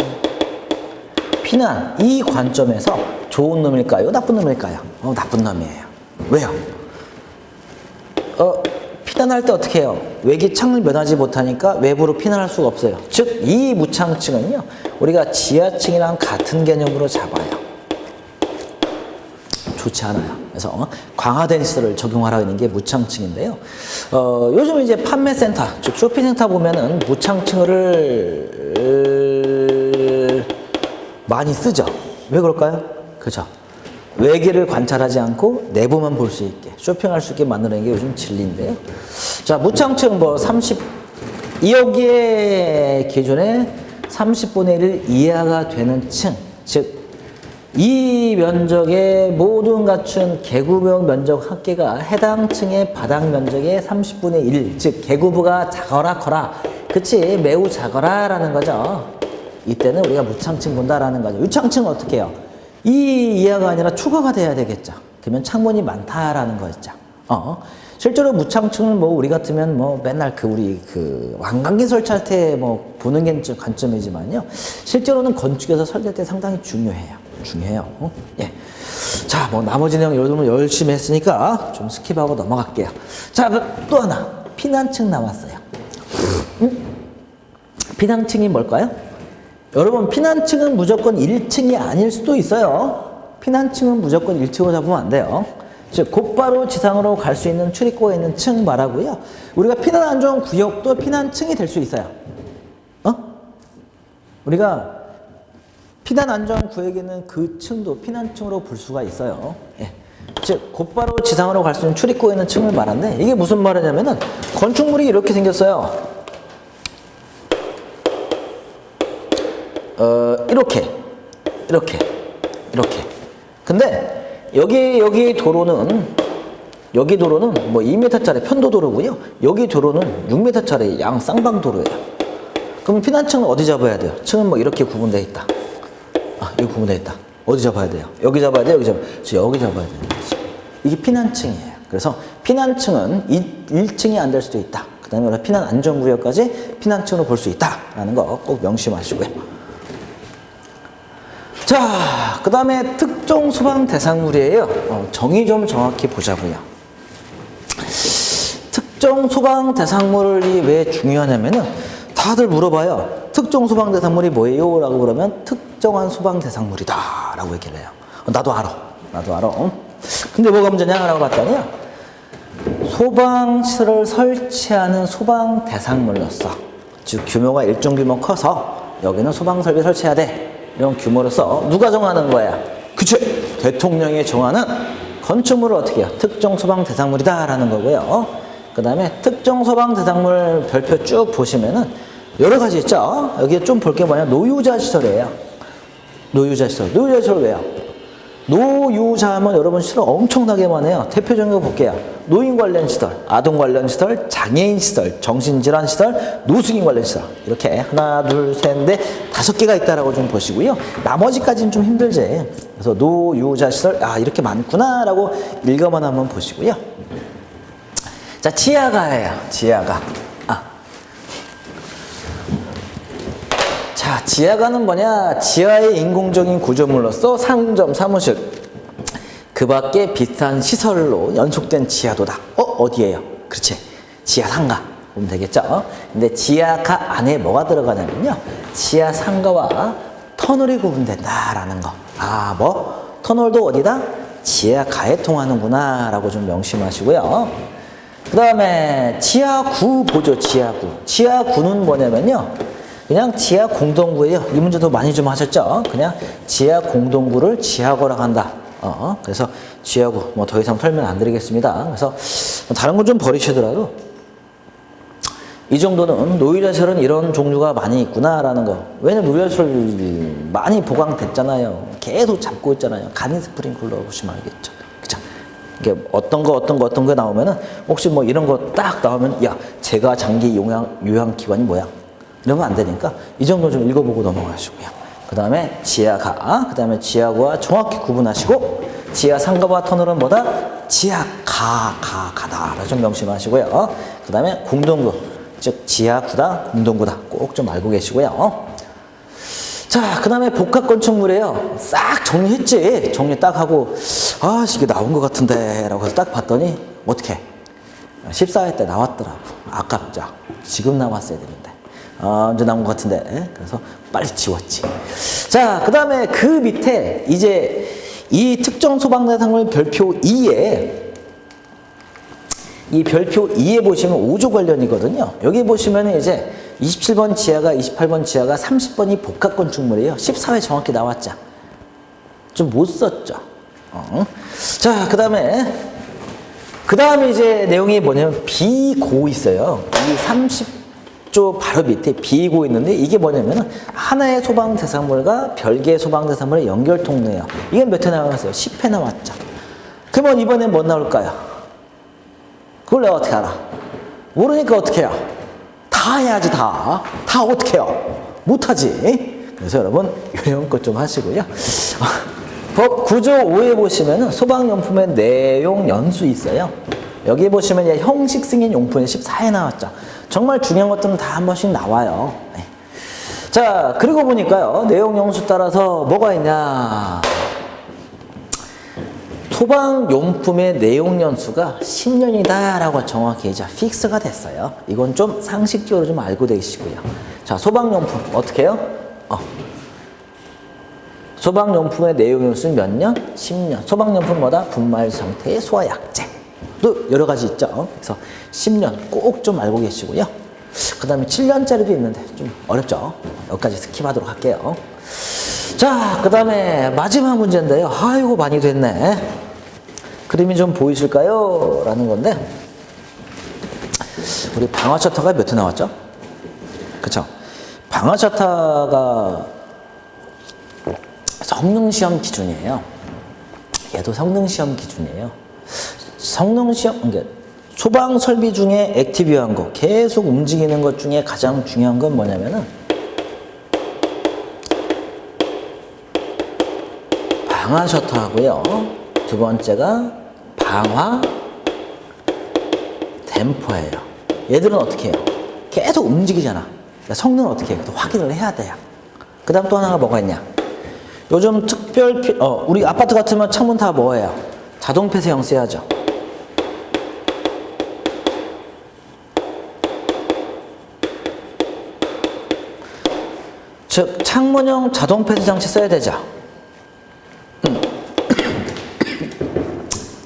피난 이 관점에서 좋은 놈일까요? 나쁜 놈일까요? 나쁜 놈이에요. 왜요? 피난할 때 어떻게 해요? 외기 창을 면하지 못하니까 외부로 피난할 수가 없어요. 즉, 이 무창층은요, 우리가 지하층이랑 같은 개념으로 잡아요. 좋지 않아요. 그래서 강화된 시설을 적용하라 있는 게 무창층인데요. 요즘 이제 판매센터, 즉 쇼핑센터 보면은 무창층을 많이 쓰죠. 왜 그럴까요? 그죠? 외계를 관찰하지 않고 내부만 볼 수 있게, 쇼핑할 수 있게 만드는 게 요즘 진리인데요. 자, 무창층 뭐 2여기의 기준에 30분의 1 이하가 되는 층, 즉 이 면적의 모든 갖춘 개구역 면적 합계가 해당 층의 바닥 면적의 30분의 1, 즉 개구부가 작거나 커라, 그치, 매우 작거라 라는 거죠. 이때는 우리가 무창층 본다라는 거죠. 유창층은 어떻게 해요? 이 이하가 아니라 초과가 돼야 되겠죠. 그러면 창문이 많다라는 거였죠. 실제로 무창층은 뭐 우리 같으면 뭐 맨날 우리 왕관기 설치할 때 뭐 보는 게 관점이지만요. 실제로는 건축에서 설계할 때 상당히 중요해요. 예. 자, 뭐 나머지 내용 여러분 열심히 했으니까 좀 스킵하고 넘어갈게요. 자, 또 하나 피난층 남았어요. 피난층이 뭘까요? 여러분, 피난층은 무조건 1층이 아닐 수도 있어요. 피난층은 무조건 1층으로 잡으면 안 돼요. 즉 곧바로 지상으로 갈 수 있는 출입구가 있는 층 말하고요. 우리가 피난 안전 구역도 피난층이 될 수 있어요. 우리가 피난 안전 구역에 있는 그 층도 피난층으로 볼 수가 있어요. 예. 즉 곧바로 지상으로 갈 수 있는 출입구에 있는 층을 말하는데, 이게 무슨 말이냐면은 건축물이 이렇게 생겼어요. 이렇게. 근데 여기 도로는 뭐 2m짜리 편도도로고요. 여기 도로는 6m짜리 양 쌍방도로예요. 그럼 피난층은 어디 잡아야 돼요? 층은 뭐 이렇게 구분되어 있다. 여기 구분되어 있다. 어디 잡아야 돼요? 여기 잡아야 돼요? 여기 잡아야 돼요. 이게 피난층이에요. 그래서 피난층은 1층이 안 될 수도 있다. 그 다음에 피난 안전구역까지 피난층으로 볼 수 있다라는 거 꼭 명심하시고요. 자, 그 다음에 특정 소방 대상물이에요. 정의 좀 정확히 보자고요. 특정 소방 대상물이 왜 중요하냐면은 다들 물어봐요. 특정 소방 대상물이 뭐예요? 라고 그러면 특정한 소방 대상물이다 라고 얘기를 해요. 나도 알아. 근데 뭐가 문제냐? 라고 봤더니 소방시설을 설치하는 소방 대상물로서, 즉 규모가 일정 규모 커서 여기는 소방설비 설치해야 돼, 이런 규모로서 누가 정하는 거야? 그치! 대통령이 정하는 건축물을 어떻게 해요? 특정 소방 대상물이다 라는 거고요. 그 다음에 특정 소방 대상물 별표 쭉 보시면은 여러 가지 있죠. 여기에 좀 볼 게 뭐냐? 노유자 시설이에요. 노유자 시설 왜요? 노유자 하면 여러분 시설 엄청나게 많아요. 대표적인 거 볼게요. 노인 관련 시설, 아동 관련 시설, 장애인 시설, 정신질환 시설, 노숙인 관련 시설. 이렇게 하나, 둘, 셋, 넷, 5개가 있다라고 좀 보시고요. 나머지까지는 좀 힘들지. 그래서 노유자 시설, 이렇게 많구나라고 읽어만 한번 보시고요. 자, 지하가예요. 지하가. 자, 지하가는 뭐냐? 지하의 인공적인 구조물로서 상점, 사무실, 그 밖에 비슷한 시설로 연속된 지하도다. 어디예요? 그렇지. 지하 상가 보면 되겠죠? 근데 지하가 안에 뭐가 들어가냐면요. 지하 상가와 터널이 구분된다라는 거. 터널도 어디다? 지하가에 통하는구나 라고 좀 명심하시고요. 그 다음에 지하구 보죠. 지하구는 뭐냐면요. 그냥 지하 공동구예요. 이 문제도 많이 좀 하셨죠? 그냥 지하 공동구를 지하구라고 한다. 그래서 지하구 뭐 더 이상 설명 안 드리겠습니다. 그래서 다른 건 좀 버리시더라도 이 정도는 노유자시설은 이런 종류가 많이 있구나라는 거. 왜냐면 노유자시설 많이 보강됐잖아요. 계속 잡고 있잖아요. 간이 스프링클러 보시면 알겠죠. 그쵸? 이게 어떤 거 나오면은 혹시 뭐 이런 거 딱 나오면 제가 장기 요양기관이 뭐야? 이러면 안 되니까 이 정도 좀 읽어보고 넘어가시고요. 그 다음에 지하가, 그 다음에 지하구와 정확히 구분하시고, 지하 상가와 터널은 뭐다? 지하가다. 좀 명심하시고요. 그 다음에 공동구, 즉 지하구다, 공동구다. 꼭 좀 알고 계시고요. 자, 그 다음에 복합건축물이에요. 싹 정리했지. 정리 딱 하고, 이게 나온 것 같은데 라고 해서 딱 봤더니 어떻게 14회 때 나왔더라고. 아깝죠. 지금 나왔어야 되는데. 이제 나온 것 같은데. 그래서 빨리 지웠지. 자, 그 다음에 그 밑에 이제 이 특정 소방 대상물 별표 2에 이 별표 2에 보시면 5조 관련이거든요. 여기 보시면 이제 27번 지하가 28번 지하가 30번이 복합 건축물이에요. 14회 정확히 나왔죠. 좀 못 썼죠. 자, 그 다음에 이제 내용이 뭐냐면 비고 있어요. 이 30조 바로 밑에 비고 있는데 이게 뭐냐면 하나의 소방 대상물과 별개의 소방 대상물의 연결 통로예요. 이게 몇 회 나왔어요? 10회 나왔죠. 그러면 이번엔 뭐 나올까요? 그걸 내가 어떻게 알아? 모르니까 어떻게 해요? 다 해야지, 다. 다 어떻게 해요? 못하지. 그래서 여러분, 이런 것 좀 하시고요. 법 9조 5에 보시면 소방용품의 내용 연수 있어요. 여기 보시면 형식 승인 용품이 14회 나왔죠. 정말 중요한 것들은 다 한 번씩 나와요. 네. 자, 그리고 보니까요. 내용 연수 따라서 뭐가 있냐. 소방용품의 내용 연수가 10년이다 라고 정확히 이제 픽스가 됐어요. 이건 좀 상식적으로 좀 알고 계시고요. 자, 소방용품 어떻게 해요? 소방용품의 내용 연수는 몇 년? 10년. 소방용품 뭐다? 분말 상태의 소화약제. 또 여러 가지 있죠. 그래서 10년 꼭 좀 알고 계시고요. 그 다음에 7년짜리도 있는데 좀 어렵죠. 여기까지 스킵하도록 할게요. 자, 그 다음에 마지막 문제인데요. 아이고 많이 됐네. 그림이 좀 보이실까요? 라는 건데 우리 방화차타가 몇 회 나왔죠? 그쵸? 방화차타가 성능시험 기준이에요. 얘도 성능시험 기준이에요. 성능시험, 그러니까 소방설비 중에 액티브한 거, 계속 움직이는 것 중에 가장 중요한 건 뭐냐면은 방화 셔터하고요. 두 번째가 방화 댐퍼예요. 얘들은 어떻게 해요? 계속 움직이잖아. 그러니까 성능을 어떻게 해요? 확인을 해야 돼요. 그 다음 또 하나가 뭐가 있냐? 요즘 특별, 우리 아파트 같으면 창문 다 뭐예요? 자동 폐쇄형 써야죠. 즉, 창문형 자동 폐쇄 장치 써야 되죠.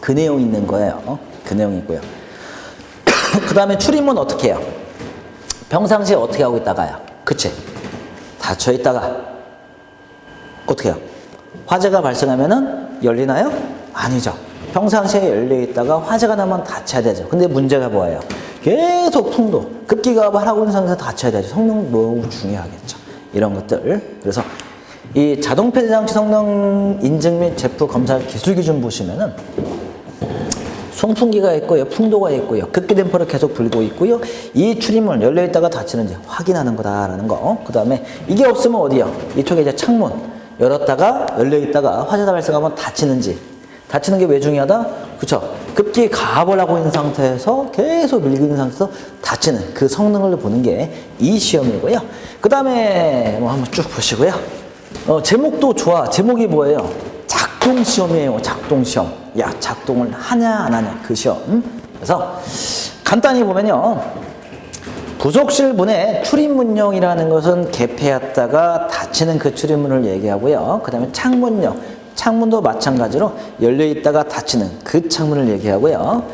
그 내용 있는 거예요. 그 내용 있고요. 그 다음에 출입문 어떻게 해요? 평상시에 어떻게 하고 있다가요? 그치? 닫혀 있다가 어떻게 해요? 화재가 발생하면은 열리나요? 아니죠. 평상시에 열려 있다가 화재가 나면 닫혀야 되죠. 근데 문제가 뭐예요? 계속 풍도, 급기가압을 하고 있는 상태에서 닫혀야 되죠. 성능 너무 중요하겠죠. 이런 것들. 그래서 이 자동 폐쇄 장치 성능 인증 및 제품 검사 기술 기준 보시면은 송풍기가 있고요, 풍도가 있고요, 급기 댐퍼를 계속 불고 있고요, 이 출입문 열려 있다가 닫히는지 확인하는 거다라는 거. 그 다음에 이게 없으면 어디요? 이쪽에 이제 창문 열었다가 열려 있다가 화재가 발생하면 닫히는지. 닫히는 게 왜 중요하다? 그쵸? 급기 가압을 하고 있는 상태에서 계속 밀고 있는 상태에서 닫히는 그 성능을 보는 게 이 시험이고요. 그 다음에 뭐 한번 쭉 보시고요. 제목도 좋아. 제목이 뭐예요? 작동 시험이에요. 작동 시험. 야, 작동을 하냐 안 하냐 그 시험. 그래서 간단히 보면요. 부속실 문의 출입문형이라는 것은 개폐했다가 닫히는 그 출입문을 얘기하고요. 그 다음에 창문형. 창문도 마찬가지로 열려있다가 닫히는 그 창문을 얘기하고요.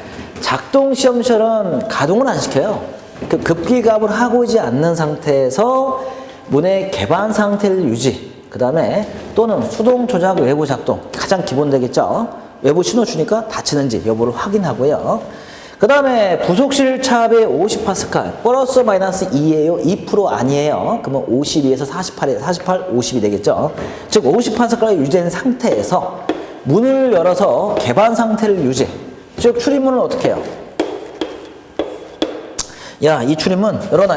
작동 시험실은 가동을 안 시켜요. 그 급기갑을 하고 있지 않는 상태에서 문의 개방 상태를 유지. 그 다음에 또는 수동 조작 외부 작동. 가장 기본 되겠죠. 외부 신호 주니까 닫히는지 여부를 확인하고요. 그 다음에 부속실 차압이 50파스칼 플러스 마이너스 2예요? 2% 아니에요. 그러면 52에서 48에 48, 50이 되겠죠. 즉 50파스칼이 유지된 상태에서 문을 열어서 개방 상태를 유지. 즉 출입문을 어떻게 해요? 야, 이 출입문 열어놔.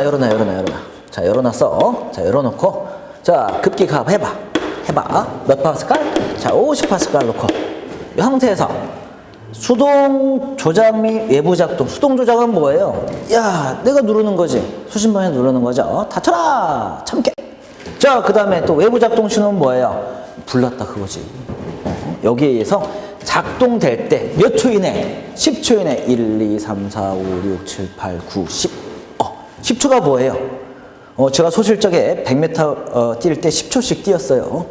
자, 열어놨어. 자, 열어놓고 자, 급기 가압 해봐. 몇 파스칼? 자, 50파스칼 놓고 이 상태에서 수동 조작 및 외부 작동. 수동 조작은 뭐예요? 야, 내가 누르는 거지. 수신방에 누르는 거죠. 닫혀라! 참깨! 자, 그 다음에 또 외부 작동 신호는 뭐예요? 불렀다 그거지. 여기에 의해서 작동될 때 몇 초 이내? 10초 이내. 1, 2, 3, 4, 5, 6, 7, 8, 9, 10. 10초가 뭐예요? 제가 소실적에 100m 뛸 때 10초씩 뛰었어요.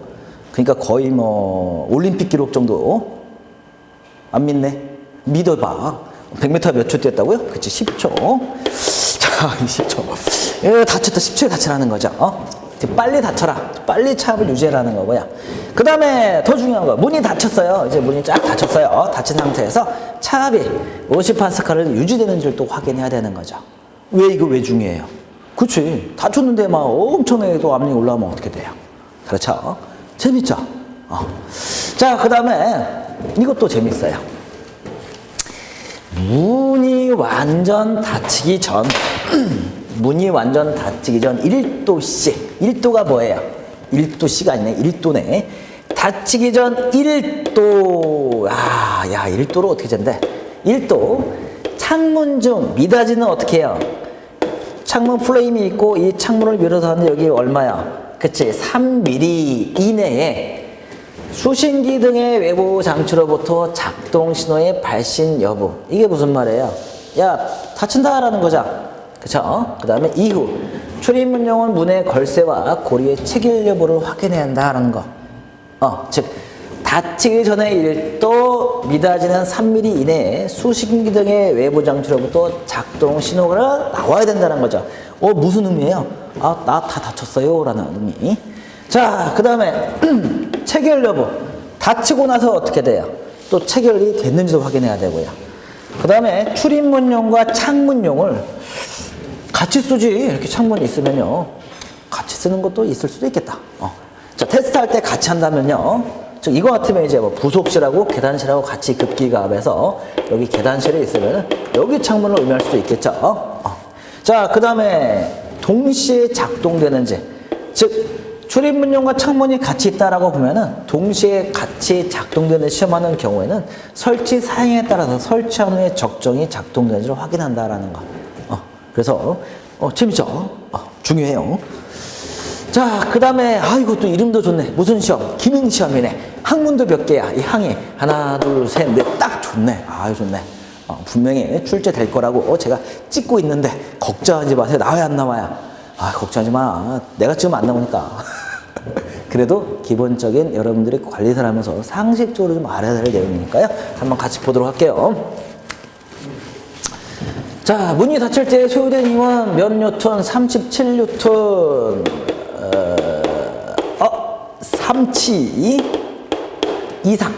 그러니까 거의 뭐 올림픽 기록 정도. 안 믿네? 믿어봐. 100m 몇 초 뛰었다고요? 그치, 10초. 자, 10초. 다쳤다. 10초에 다치라는 거죠. 빨리 다쳐라. 빨리 차압을 유지하라는 거고요. 그 다음에 더 중요한 거, 문이 닫혔어요. 이제 문이 쫙 닫혔어요. 닫힌 상태에서 차압이 50파스칼을 유지되는지를 또 확인해야 되는 거죠. 이거 왜 중요해요? 그치. 다쳤는데 막 엄청나게 또 압력이 올라오면 어떻게 돼요? 그렇죠. 재밌죠? 자, 그 다음에 이것도 재밌어요. 문이 완전 닫히기 전, 문이 완전 닫히기 전 1도씨. 1도가 뭐예요? 1도씨가 아니네. 1도네. 닫히기 전 1도. 야, 1도로 어떻게 잰대? 1도. 창문 중 미닫이는 어떻게 해요? 창문 프레임이 있고 이 창문을 밀어서 하는데 여기 얼마야? 그치, 3mm 이내에 수신기 등의 외부 장치로부터 작동 신호의 발신 여부. 이게 무슨 말이에요? 야, 닫힌다라는 거죠. 그쵸? 그 다음에 이후 출입문용은 문의 걸쇠와 고리의 체결 여부를 확인해야 한다는 거. 즉 닫히기 전에 1도, 미닫이는 3mm 이내에 수신기 등의 외부 장치로부터 작동 신호가 나와야 된다는 거죠. 무슨 의미예요? 나 다 다쳤어요 라는 의미. 자, 그 다음에 체결 여부. 닫히고 나서 어떻게 돼요? 또 체결이 됐는지도 확인해야 되고요. 그 다음에 출입문용과 창문용을 같이 쓰지. 이렇게 창문이 있으면요, 같이 쓰는 것도 있을 수도 있겠다. 자, 테스트할 때 같이 한다면요, 즉 이거 같으면 이제 뭐 부속실하고 계단실하고 같이 급기갑해서 여기 계단실에 있으면 여기 창문을 의미할 수도 있겠죠. 자, 그 다음에 동시에 작동되는지, 즉 출입문용과 창문이 같이 있다라고 보면은 동시에 같이 작동되는 시험하는 경우에는 설치 사양에 따라서 설치한 후에 적정히 작동되는지를 확인한다라는 거. 그래서 재밌죠? 중요해요. 자, 그 다음에 이것도 이름도 좋네. 무슨 시험? 기능 시험이네. 항문도 몇 개야? 이 항이 하나, 둘, 셋, 넷. 딱 좋네. 좋네. 분명히 출제될 거라고 제가 찍고 있는데 걱정하지 마세요. 나와야 안 나와요? 걱정하지 마. 내가 지금 안 나오니까. 그래도 기본적인 여러분들이 관리사를 하면서 상식적으로 좀 알아야 될 내용이니까요. 한번 같이 보도록 할게요. 자, 문이 닫힐 때 소요된 힘은 몇 뉴턴? 37뉴턴. 3치 이상.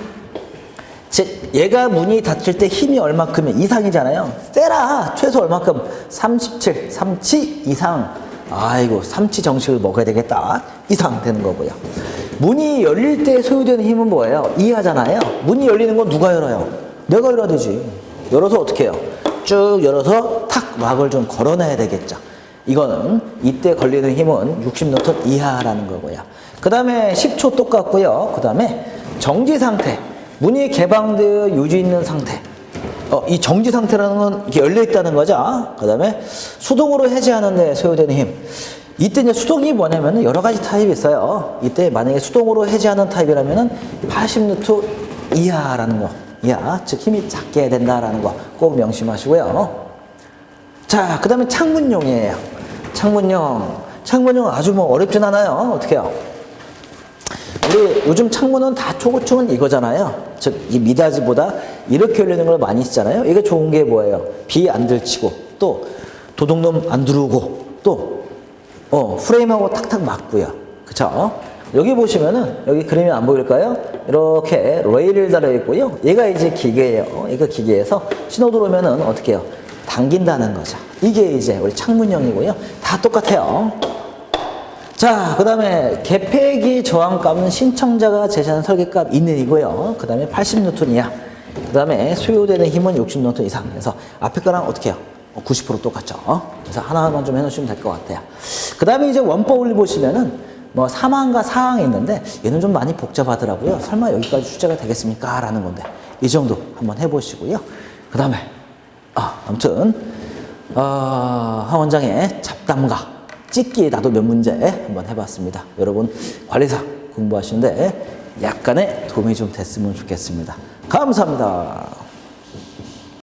즉, 얘가 문이 닫힐 때 힘이 얼마큼이 이상이잖아요. 세라. 최소 얼마큼? 37, 3치 이상. 3치 정식을 먹어야 되겠다. 이상 되는 거고요. 문이 열릴 때 소요되는 힘은 뭐예요? 이하잖아요. 문이 열리는 건 누가 열어요? 내가 열어야 되지. 열어서 어떻게 해요? 쭉 열어서 탁 락을 좀 걸어놔야 되겠죠. 이거는 이때 걸리는 힘은 60뉴턴 이하라는 거고요. 그 다음에 10초 똑같고요. 그 다음에 정지 상태. 문이 개방되어 유지 있는 상태. 이 정지 상태라는 건 이렇게 열려 있다는 거죠. 그 다음에 수동으로 해제하는 데 소요되는 힘. 이때 이제 수동이 뭐냐면 여러 가지 타입이 있어요. 이때 만약에 수동으로 해제하는 타입이라면은 80뉴턴 이하라는 거. 이하, 즉 힘이 작게 해야 된다라는 거 꼭 명심하시고요. 자, 그 다음에 창문용이에요. 창문용 아주 어렵진 않아요. 어떻게 해요? 우리 요즘 창문은 다 초고층은 이거잖아요. 즉, 이 미닫이보다 이렇게 열리는 걸 많이 쓰잖아요. 이게 좋은 게 뭐예요? 비 안 들치고, 또 도둑놈 안 들어오고, 또 프레임하고 탁탁 맞고요. 그쵸? 여기 보시면은, 여기 그림이 안 보일까요? 이렇게 레일이 달려 있고요. 얘가 이제 기계예요. 이거 기계에서 신호 들어오면은 어떻게 해요? 당긴다는 거죠. 이게 이제 우리 창문용이고요. 다 똑같아요. 자, 그 다음에 개폐기 저항값은 신청자가 제시하는 설계값 이내이고요. 그 다음에 80뉴턴 이하. 그 다음에 소요되는 힘은 60뉴턴 이상. 그래서 앞에 거랑 어떻게 해요? 90% 똑같죠. 그래서 하나만 좀 해놓으시면 될 것 같아요. 그 다음에 이제 원법을 보시면은 3항과 4항이 있는데 얘는 좀 많이 복잡하더라고요. 설마 여기까지 출제가 되겠습니까? 라는 건데 이 정도 한번 해보시고요. 그 다음에 아무튼 한 원장의 잡담과 찍기 나도 몇 문제 한번 해봤습니다. 여러분 관리사 공부하시는데 약간의 도움이 좀 됐으면 좋겠습니다. 감사합니다.